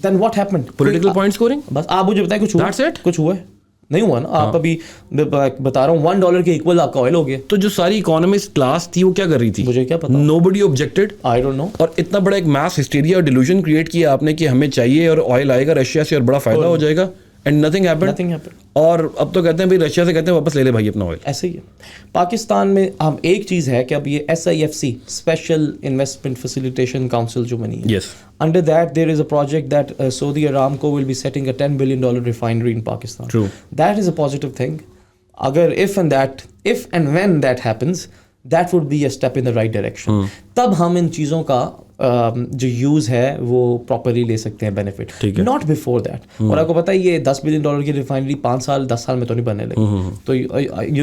then what happened? Political point scoring. بس آپ مجھے بتائیں کچھ ہوا؟ کچھ ہوا ہے؟ نہیں ہوا نا. آپ ابھی بتا رہا ہوں $1 کے ایکول آپ کا آئل ہو گیا. تو جو ساری اکانومسٹ کلاس تھی وہ کیا کر رہی تھی؟ مجھے کیا پتا. نو بڈی آبجیکٹڈ, آئی ڈونٹ نو. اور اتنا بڑا ایک میس ہسٹیریا اور ڈیلوژن کریٹ کیا آپ نے کہ ہمیں چاہیے اور آئل آئے گا رشیا سے اور بڑا فائدہ ہو جائے گا, اینڈ نتھنگ ہیپن. اور اب تو کہتے ہیں بھائی رشیا سے کہتے ہیں واپس لے لے بھائی اپنا آئل. ایسے ہی ہے پاکستان میں. ہم ایک چیز ہے کہ اب یہ SIFC special investment facilitation council جو بنی ہے, یس, under that there is a project that Saudi Aramco will be setting a $10 billion refinery in Pakistan. True. That is a positive thing. Agar if and when that happens, that would be a step in the right direction. تب ہم ان چیزوں کا جو یوز ہے وہ پراپرلی لے سکتے ہیں بینیفٹ, ناٹ بفور دیٹ. اور آپ کو پتہ ہے یہ $10 بلین کی ریفائنری 5 سال 10 سال میں تو نہیں بننے لگی. تو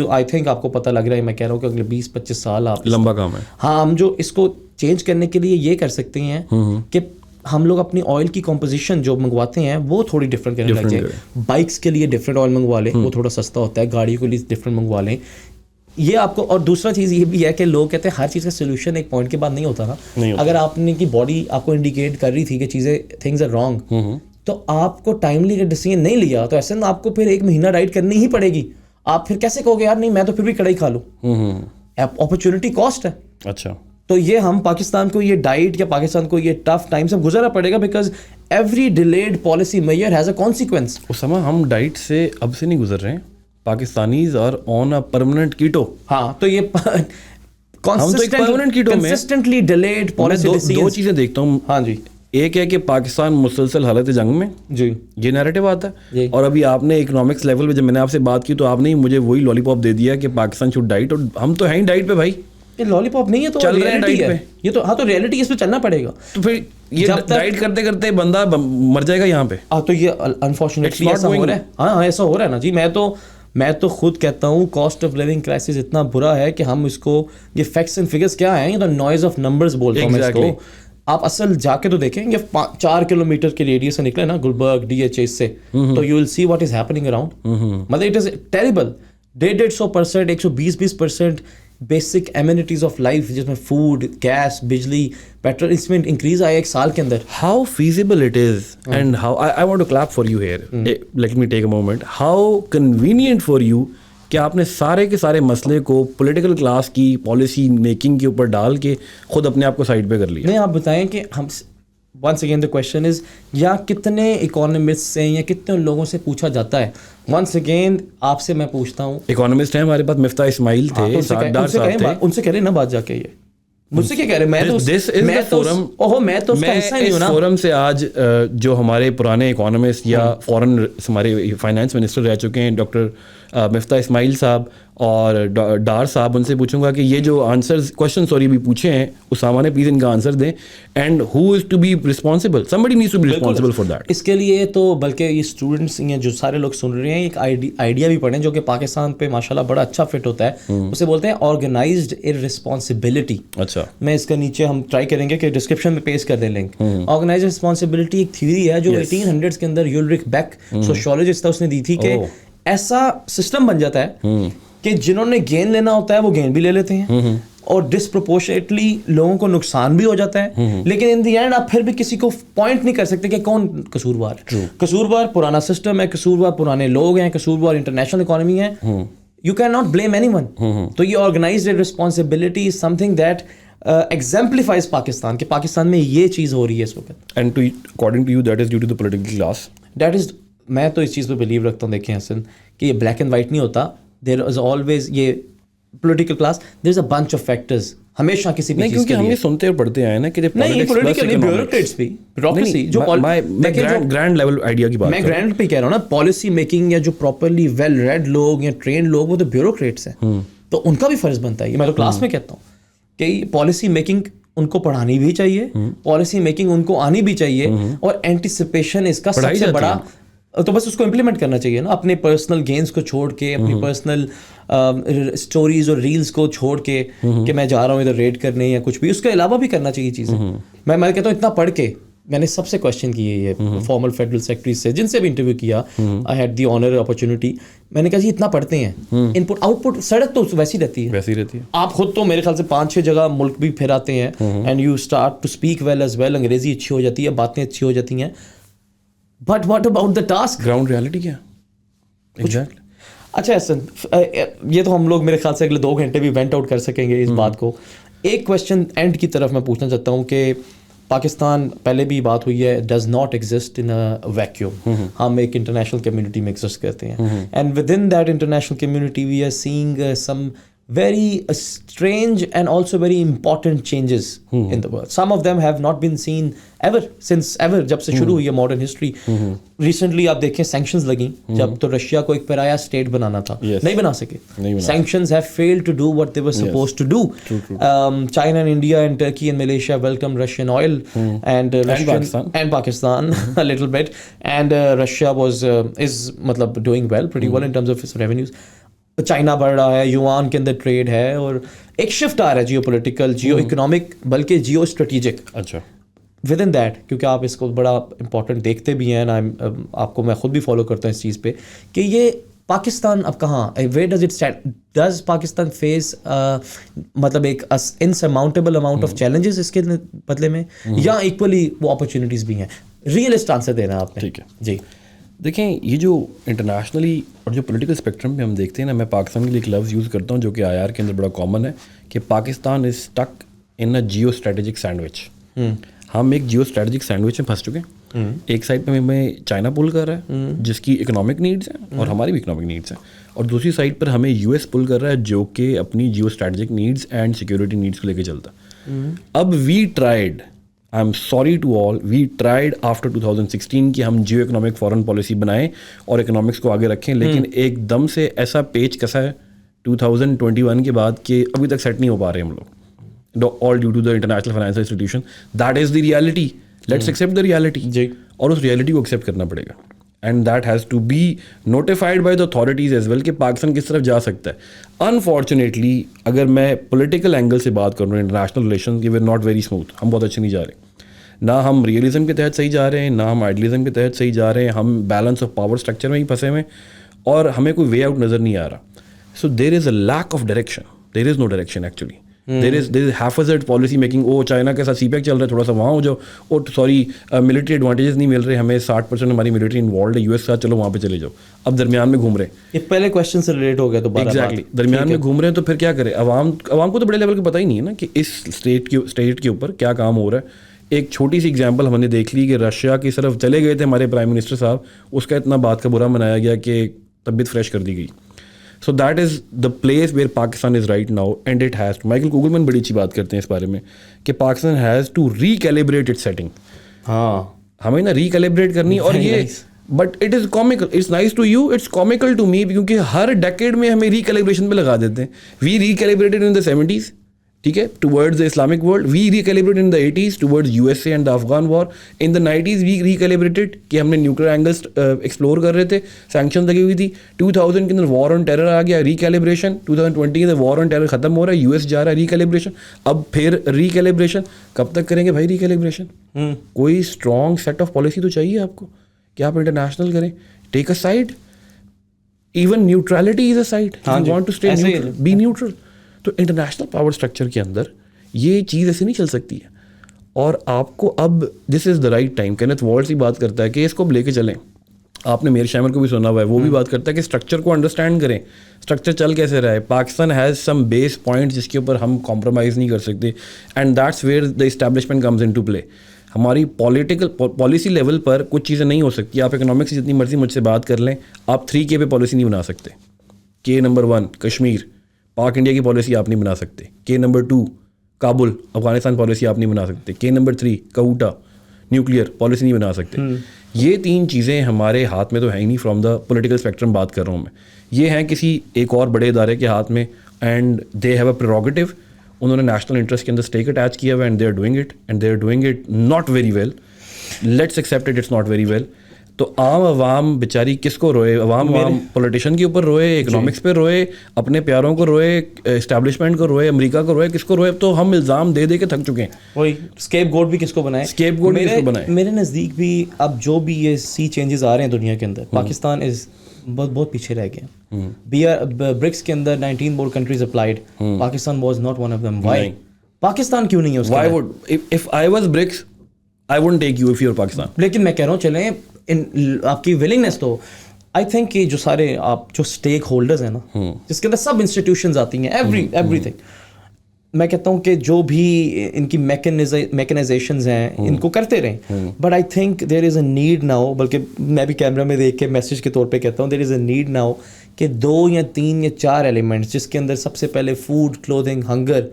آئی تھنک آپ کو پتہ لگ رہا ہے, میں کہہ رہا ہوں کہ اگلے 20-25 سال آپ لمبا کام ہے. ہاں, ہم جو اس کو چینج کرنے کے لیے یہ کر سکتے ہیں کہ ہم لوگ اپنی آئل کی کمپوزیشن جو منگواتے ہیں وہ تھوڑی ڈفرینٹ کرنے لگ جائیں. بائکس کے لیے ڈفرینٹ آئل منگوا لیں, وہ تھوڑا سستا ہوتا ہے. گاڑیوں کے لیے ڈفرینٹ منگوا لیں. یہ آپ کو, اور دوسرا چیز یہ بھی ہے کہ لوگ کہتے ہیں ہر چیز کا سولوشن ایک پوائنٹ کے بعد نہیں ہوتا نا. اگر آپ نے کی باڈی آپ کو انڈیکیٹ کر رہی تھی کہ چیزیں تھنگز آر رانگ, تو آپ کو ٹائملی اگر ڈیسیژن نہیں لیا تو ایسے آپ کو پھر 1 مہینہ ڈائٹ کرنی ہی پڑے گی. آپ پھر کیسے کہو گے یار نہیں میں تو پھر بھی کڑائی کھا لوں. اپرچونٹی کاسٹ ہے. اچھا, تو یہ ہم پاکستان کو یہ ڈائٹ یا پاکستان کو یہ ٹف ٹائم سے گزرنا پڑے گا, because every delayed policy measure has a consequence. Usama ہم ڈائٹ سے اب سے نہیں گزر رہے ہیں, Pakistanis are on a permanent keto. ہاں, تو یہ ہم تو ایک پرماننٹ کیٹو میں کنسسٹنٹلی ڈیلیڈ پالیسی. 2 چیزیں دیکھتا ہوں. ہاں جی, ایک ہے کہ پاکستان مسلسل حالت جنگ میں, جی یہ نیریٹو آتا ہے. اور ابھی آپ نے اکنامکس لیول پہ جب میں نے آپ سے بات کی تو آپ نے مجھے وہی لالی پاپ دے دیا کہ پاکستان شوڈ ڈائٹ, اور ہم تو ہیں ہی ڈائٹ پہ بھائی. یہ لالی پاپ نہیں ہے, تو چل رہے ہیں ڈائٹ پہ. یہ تو ہاں, تو ریئلٹی اس پہ چلنا پڑے گا. تو پھر یہ ڈائٹ کرتے کرتے بندہ مر جائے گا یہاں پہ. تو یہ انفارچونیٹلی ایسا ہو رہا ہے. ہاں ایسا ہو رہا ہے نا جی. میں تو خود کہتا ہوں کاسٹ آف لیونگ کرائسس اتنا برا ہے کہ ہم اس کو, یہ فیکٹس اینڈ فگرس کیا ہیں, یہ تو نوائز آف نمبرز بولتا ہوں میں اس کو. آپ اصل جا کے تو دیکھیں, یہ 4 کلومیٹر کے ریڈیس سے نکلے نا گلبرگ DHA سے, تو you will see what is happening around. مطلب it is terrible. 150%, 120% basic amenities of life, جس میں فوڈ, گیس, بجلی, پیٹرول, اس میں انکریز آیا 1 سال کے اندر. How feasible it is and how I want to clap for you here, let me take a moment. How convenient for you کہ آپ نے سارے کے سارے مسئلے کو پولیٹیکل کلاس کی پالیسی میکنگ کے اوپر ڈال کے خود اپنے آپ کو سائڈ پہ کر لیا. نہیں, آپ بتائیں کہ ہم ونس اگین دا کویشچن از, یا کتنے اکانومسٹ سے یا کتنے لوگوں سے پوچھا جاتا ہے. ونس اگین آپ سے میں پوچھتا ہوں, اکانومسٹ ہیں ہمارے پاس, مفتاح اسماعیل تھے, ان سے کہہ رہے نا بات جا کے. یہ مجھ سے کیا کہہ رہے, میں تو اس کا حصہ نہیں ہوں نا. فورم سے آج جو ہمارے پرانے اکانومسٹ یا فورن ہمارے فائنانس منسٹر رہ چکے ہیں ڈاکٹر مفتاح اسماعیل صاحب اور ڈار صاحب, ان سے پوچھوں گا کہ یہ جو آنسرز کویشچن بھی پوچھے ہیں اسامہ نے, پلیز ان کا آنسر دیں. And who is to be responsible, somebody needs to be responsible for that. اس کے لیے تو بلکہ یہ اسٹوڈنٹس یا جو سارے لوگ سن رہے ہیں ایک آئیڈیا بھی پڑھیں جو کہ پاکستان پہ ماشاءاللہ بڑا اچھا فٹ ہوتا ہے. اسے بولتے ہیں آرگنائزڈ ارسپانسبلٹی. اچھا, میں اس کا نیچے ہم ٹرائی کریں گے کہ ڈسکرپشن میں پیسٹ کر دیں لنک. آرگنائزڈ رسپانسبلٹی ایک تھیوری ہے جو 1800s کے اندر یولرک بیک سوشیولوجسٹ تھا, اس نے دی تھی کہ ایسا سسٹم بن جاتا ہے کہ جنہوں نے گین لینا ہوتا ہے وہ گین بھی لے لیتے ہیں, اور ڈسپروپورشنیٹلی لوگوں کو نقصان بھی ہو جاتا ہے, لیکن ان دی اینڈ آپ پھر بھی کسی کو پوائنٹ نہیں کر سکتے کہ کون قصوروار ہے. قصوروار پرانا سسٹم ہے, قصوروار پرانے لوگ ہیں, قصوروار انٹرنیشنل اکانومی ہے. You cannot blame anyone. تو یہ organized responsibility is something that exemplifies Pakistan, کہ پاکستان میں یہ چیز ہو رہی ہے اس وقت. And according to you, that is due to the political class. That is, میں تو اس چیز پہ بلیو رکھتا ہوں, دیکھیں حسن, کہ یہ بلیک اینڈ وائٹ نہیں ہوتا. There is always یہ political class, there is a bunch of factors ہمیشہ کسی بھی چیز کے لیے. کیونکہ ہم یہ سنتے اور پڑھتے آئے نا کہ نہیں, پولیٹیکل بیوروکریٹس بھی, بیوروکریسی جو گرینڈ لیول آئیڈیا کی بات, میں گرینڈ پہ کہہ رہا ہوں نا, پالیسی میکنگ یا جو پراپرلی ویل ریڈ لوگ یا ٹرینڈ لوگ, وہ تو بیوروکریٹس ہیں. تو ان کا بھی فرض بنتا ہے, میں تو کلاس میں کہتا ہوں کہ پالیسی میکنگ ان کو پڑھانی بھی چاہیے, پالیسی میکنگ ان کو آنی بھی چاہیے, اور اینٹیسپیشن اس کا سب سے بڑا, تو بس اس کو امپلیمنٹ کرنا چاہیے نا, اپنے پرسنل گینز کو چھوڑ کے, اپنی پرسنل اسٹوریز اور ریلز کو چھوڑ کے کہ میں جا رہا ہوں ادھر ریڈ کرنے یا کچھ بھی, اس کے علاوہ بھی کرنا چاہیے چیزیں. میں کہتا ہوں اتنا پڑھ کے میں نے سب سے کوشچن کیے یہ فارمل فیڈرل سیکرٹریز سے, جن سے بھی انٹرویو کیا, I had the owner opportunity. میں نے کہا جی اتنا پڑھتے ہیں, ان پٹ آؤٹ پٹ سڑک تو ویسی رہتی ہے. آپ خود تو میرے خیال سے 5-6 جگہ ملک بھی پھر آتے ہیں, and you start to speak well as well, انگریزی اچھی ہو جاتی ہے, باتیں اچھی ہو جاتی ہیں, but what about the task, ground reality کیا ایگزیکٹلی. اچھا حسن, یہ تو ہم لوگ میرے خیال سے اگلے 2 گھنٹے بھی وینٹ آؤٹ کر سکیں گے اس بات کو. ایک کویشچن اینڈ کی طرف میں پوچھنا چاہتا ہوں کہ پاکستان, پہلے بھی بات ہوئی ہے, does not exist in vacuum. ہم ایک انٹرنیشنل کمیونٹی میں ایگزسٹ کرتے ہیں, and within that international community we are seeing some very strange and also very important changes in the world. Some of them have not been seen since ever, جب سے شروع ہوئی ہے modern history. Recently آپ دیکھیں sanctions لگیں, جب تو رشیا کو ایک پرایا state بنانا تھا, نہیں بنا سکے. Sanctions have failed to do what they were supposed to do. China and India and Turkey and Malaysia welcome Russian oil and Pakistan a little bit, and Russia is matlab doing well, pretty well in terms of its revenues. China بڑھ رہا ہے, یوان کے اندر ٹریڈ ہے, اور ایک شفٹ آ رہا ہے جیو پولیٹیکل, جیو اکنامک, بلکہ جیو اسٹریٹجک. اچھا, ود ان دیٹ, کیونکہ آپ اس کو بڑا امپورٹنٹ دیکھتے بھی ہیں, آپ کو میں خود بھی فالو کرتا ہوں اس چیز پہ, کہ یہ پاکستان اب کہاں, where does it stand, does Pakistan face مطلب ایک انسرماؤنٹیبل اماؤنٹ آف چیلنجز اس کے بدلے میں, یا ایکولی وہ اپرچونیٹیز بھی ہیں؟ ریئلسٹ آنسر دینا آپ نے. ٹھیک ہے جی. دیکھیں, یہ جو انٹرنیشنلی اور جو پولیٹیکل اسپیکٹرم پہ ہم دیکھتے ہیں نا, میں پاکستان کے لیے ایک لفظ یوز کرتا ہوں جو کہ IR کے اندر بڑا کامن ہے, کہ Pakistan is stuck in a geostrategic sandwich. ہم ایک جیو اسٹریٹجک سینڈوچ میں پھنس چکے ہیں. ایک سائڈ پہ ہمیں چائنا پل کر رہا ہے جس کی اکنامک نیڈس ہیں اور ہماری بھی اکنامک نیڈس ہیں, اور دوسری سائڈ پر ہمیں US پل کر رہا ہے جو کہ اپنی geostrategic needs and security needs کو لے کے چلتا ہے. اب we tried, I'm sorry to all, we tried after 2016 کہ ہم جیو اکنامک فارن پالیسی بنائیں اور اکنامکس کو آگے رکھیں, لیکن ایک دم سے ایسا پیچ کسا ہے 2021 کے بعد کہ ابھی تک سیٹ نہیں ہو پا رہے ہم لوگ, all due to the international financial institution. That is the reality, let's accept the reality, اور اس ریالٹی کو ایکسیپٹ کرنا پڑے گا. And that has to be notified by the authorities as well کہ پاکستان کس طرف جا سکتا ہے. انفارچونیٹلی اگر میں پولیٹیکل اینگل سے بات کروں, انٹرنیشنل ریلیشن کی ویئر ناٹ ویری اسموتھ, ہم بہت اچھے نہیں جا رہے, نہ ہم ریئلزم کے تحت صحیح جا رہے ہیں, نہ ہم آئیڈیلزم کے تحت صحیح جا رہے ہیں, ہم بیلنس آف پاور اسٹرکچر میں ہی پھنسے ہوئے, اور ہمیں کوئی وے آؤٹ نظر نہیں آ رہا. So there is a lack of direction, there is no direction actually, there is haphazard policy making. او چائنا کے ساتھ CPEC چل رہا ہے, تھوڑا سا وہاں ہو جاؤ, اور سوری ملٹری ایڈوانٹیجز نہیں مل رہے ہمیں, 60% ہماری ملٹری انوالوڈ ہے US کے ساتھ, چلو وہاں پہ چلے جاؤ. اب درمیان میں گھوم رہے ہیں, یہ پہلے کویشچن سے ریلیٹ ہو گیا تو ایگزیکٹلی درمیان میں گھوم رہے ہیں, تو پھر کیا کرے عوام کو تو بڑے لیول کا پتہ ہی نہیں ہے نا کہ اس اسٹیٹ کے اوپر کیا کام ہو رہا ہے. ایک چھوٹی سی ایگزامپل ہم نے دیکھ لی کہ رشیا کی طرف چلے گئے تھے ہمارے پرائم منسٹر صاحب, اس کا اتنا بات کا برا منایا گیا کہ طبیعت فریش کر دی گئی. So that is the place where Pakistan is right now, and it has to, Michael Kugelman بڑی اچھی بات کرتے ہیں اس بارے میں کہ Pakistan has to recalibrate it setting. ہاں, ہمیں نا ریکیلیبریٹ کرنی, اور یہ but it is comical, it's nice to you, it's comical to me, کیونکہ ہر ڈیکیڈ میں ہمیں ریکیلیبریشن پہ لگا دیتے ہیں. وی ریکیلیبریٹڈ ان دا 70s, ٹھیک ہے, towards the Islamic world. We recalibrated in the 80s towards USA and the Afghan war. In the 90s we recalibrated کہ ہم نے نیوکلیر اینگلس ایکسپلور کر رہے تھے, سینکشن لگی ہوئی تھی. 2000 کے اندر وار آن ٹیرر آ گیا, ریکیلیبریشن. 2020 کے اندر وار آن ٹیرر ختم ہو رہا ہے, US جا رہا ہے, ریکیلیبریشن. اب پھر ریکیلیبریشن کب تک کریں گے بھائی ریکیلیبریشن؟ کوئی اسٹرانگ سیٹ آف پالیسی تو چاہیے آپ کو کہ آپ انٹرنیشنل کریں. Take a side, even neutrality is a side, you want to stay neutral, be neutral. تو انٹرنیشنل پاور اسٹرکچر کے اندر یہ چیز ایسے نہیں چل سکتی ہے. اور آپ کو اب دس از دا رائٹ ٹائم. کینتھ والٹز ہی بات کرتا ہے کہ اس کو اب لے کے چلیں. آپ نے میر شامر کو بھی سنا ہوا ہے, وہ بھی بات کرتا ہے کہ اسٹرکچر کو انڈرسٹینڈ کریں, اسٹرکچر چل کیسے رہا ہے. Pakistan has some base point جس کے اوپر ہم کمپرومائز نہیں کر سکتے, and that's where the establishment comes into play. ہماری پالیسی لیول پر کچھ چیزیں نہیں ہو سکتی. آپ اکنامکس کی جتنی مرضی مجھ سے بات کر لیں, آپ 3K پہ پالیسی نہیں بنا سکتے. K نمبر 1 کشمیر, پاک انڈیا کی پالیسی آپ نہیں بنا سکتے. K number 2 Kabul, Afghanistan policy آپ نہیں بنا سکتے. K number 3 Quetta, nuclear policy نہیں بنا سکتے. یہ 3 چیزیں ہمارے ہاتھ میں تو ہیں ہی نہیں. فرام دا پولیٹیکل اسپیکٹرم بات کر رہا ہوں میں. یہ ہیں کسی ایک اور بڑے ادارے کے ہاتھ میں, and they have a prerogative. انہوں نے نیشنل انٹرسٹ کے اندر اسٹیک اٹیچ کیا ہوا, and they are doing it, and they are doing it not very well. Let's accept it, it's not very well. تو عام عوام بیچاری کس کو روئے؟ عوام پولیٹیشین کے اوپر روئے, اکنامکس پہ روئے, اپنے پیاروں کو روئے, اسٹیبلشمنٹ کو روئے, امریکہ کو روئے, کس کو روئے؟ تو ہم الزام دے دے کے تھک چکے ہیں. وہی اسکیپ گوٹ بھی کس کو بنائے, اسکیپ گوٹ بھی کس کو بنائے. میرے نزدیک بھی اب جو بھی یہ سی چینجز آ رہے ہیں دنیا کے اندر, پاکستان از بہت پیچھے رہ گئے. برکس کے اندر 19 more countries applied, Pakistan was not one of them. Why? Pakistan کیوں نہیں ہے اس کا؟ Why would if I was BRICS I wouldn't take you if you're Pakistan. لیکن میں کہہ رہا ہوں چلیں آپ کی ولنگنیس تو آئی تھنک کہ جو سارے آپ جو اسٹیک ہولڈرز ہیں نا, جس کے اندر سب انسٹیٹیوشنز آتی ہیں, ایوری تھنگ, میں کہتا ہوں کہ جو بھی ان کی میکنائزیشنز ہیں ان کو کرتے رہیں. But I think there is a need now, بلکہ میں بھی کیمرہ میں دیکھ کے میسج کے طور پہ کہتا ہوں, دیر از اے نیڈ ناؤ کہ 2 یا 3 یا 4 ایلیمنٹس, جس کے اندر سب سے پہلے فوڈ, کلوتھنگ, ہنگر,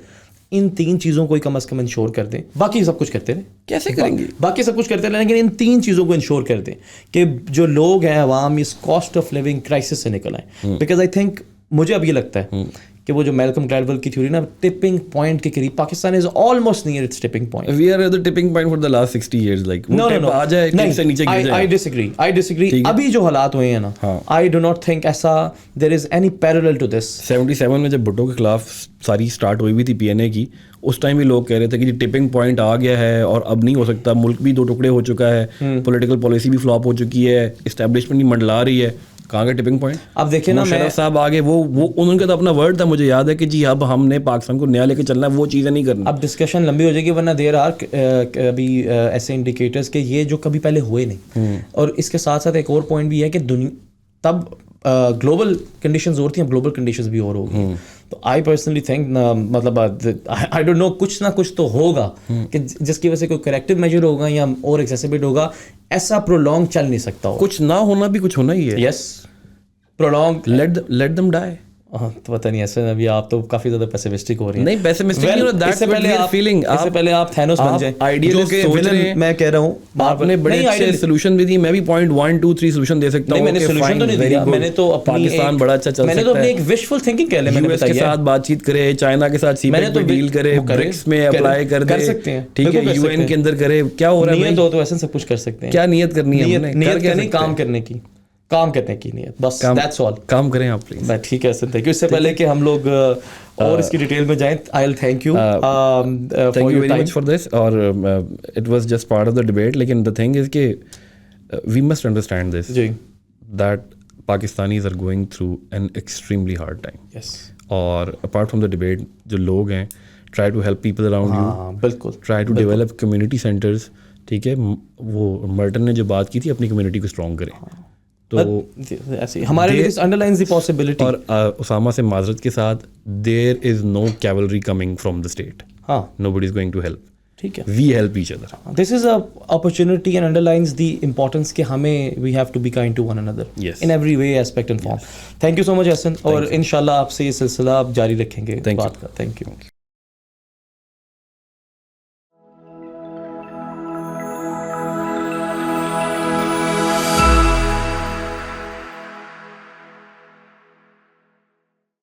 ان 3 چیزوں کو کم از کم انشور کر دیں. باقی سب کچھ کرتے رہیں, کیسے کریں گے؟ باقی سب کچھ کرتے رہیں, لیکن ان 3 چیزوں کو انشور کر دیں کہ جو لوگ ہیں عوام اس کاسٹ آف لیونگ کرائسس سے نکل آئیں. بیکاز آئی تھنک, مجھے اب یہ لگتا ہے کہ وہ جو میلکم گلیڈول کی تھیوری نا, ٹپنگ پوائنٹ کے قریب Pakistan is almost near it's tipping point. We are at the tipping point for the last 60 years. Like وہ ٹپ آ جائے کہیں سے نیچے گر جائے. I disagree. ابھی جو حالات ہوئے ہیں نا, I do not think ایسا there is any parallel to this. 77 میں جب بھٹو کے خلاف ساری اسٹارٹ ہوئی ہوئی تھی PNA کی, اس ٹائم بھی لوگ کہہ رہے تھے کہ ٹپنگ پوائنٹ آ گیا ہے اور اب نہیں ہو سکتا, ملک بھی 2 ٹکڑے ہو چکا ہے, پولیٹیکل پالیسی بھی فلاپ ہو چکی ہے, اسٹیبلشمنٹ بھی منڈلا رہی ہے. کہاں گئے ٹپنگ پوائنٹ؟ اب دیکھیں نا, مشرف صاحب آگے وہ انہوں کا تو اپنا ورڈ تھا, مجھے یاد ہے کہ جی اب ہم نے پاکستان کو نیا لے کے چلنا ہے, وہ چیزیں نہیں کرنا. اب ڈسکشن لمبی ہو جائے گی, ورنہ دیر آر ابھی ایسے انڈیکیٹرز کہ یہ جو کبھی پہلے ہوئے نہیں. اور اس کے ساتھ ساتھ ایک اور پوائنٹ بھی ہے کہ تب گلوبل کنڈیشنز اور تھیں, اب گلوبل کنڈیشنز بھی اور ہوگی. تو آئی پرسنلی تھنک, مطلب آئی ڈونٹ نو, کچھ نہ کچھ تو ہوگا کہ جس کی وجہ سے کوئی کریکٹیو میجر ہوگا یا اور ایکسیسیبٹ ہوگا. ایسا پرولونگ چل نہیں سکتا ہو. کچھ نہ ہونا بھی کچھ ہونا ہی ہے. یس, prolonged, let them die. تو پتہ نہیں, ایسے ابھی آپ تو کافی زیادہ پیسمسٹک ہو رہی ہیں. نہیں پیسمسٹک نہیں ہو, that's what we are feeling. اس سے پہلے آپ تھینوس بن جائیں, آئیڈیالسٹ سوچ رہے ہیں. میں کہہ رہا ہوں آپ نے بڑے اچھے سولوشن بھی دی, میں بھی پوائنٹ 1 2 3 سولوشن دے سکتا ہوں. میں نے سولوشن تو نہیں دیا, میں نے تو پاکستان بڑا اچھا چل سکتا ہے, میں نے تو اپنی ایک وشفل تھنکنگ کہہ لیں, میں نے US کے ساتھ بات چیت کرے, چائنا کے ساتھ CPEC پہ ڈیل کرے, برکس میں اپلائی کر دے, ٹھیک ہے, UN کے اندر کرے. کیا ہو رہا ہے؟ نیت ہو تو ایسا سب کچھ کر سکتے ہیں. کیا نیت کرنی ہے؟ نیت کرنی, کام کرنے کی نیت, بس دیٹس آل. کام کریں آپ پلیز. ٹھیک ہے سر, تھینک یو. اس سے پہلے کہ ہم لوگ اور اس کی ڈیٹیل میں جائیں, I will thank you very much for this. اور it was just part of the debate, لیکن دا تھنگ از کہ we must understand this that Pakistanis are going through an extremely hard time. اور اپارٹ فرام دا ڈبیٹ, جو لوگ ہیں, try to help people around you, بالکل try to develop community centres. ٹھیک ہے, وہ مرٹن نے جو بات کی تھی, اپنی کمیونٹی کو اسٹرانگ کریں. تو ہمارے لیے انڈرلائنز دی پاسبلٹی. اور اسامہ سے معذرت کے ساتھ, there is no cavalry coming from the state. ہاں, nobody is going to help. ٹھیک ہے, we help each other. This is an opportunity and underlines the importance کہ ہمیں we have to be kind to one another in every way, aspect and form. Thank you so much Hasan, اور ان شاء اللہ آپ سے یہ سلسلہ آپ جاری رکھیں گے بات کا. Thank you.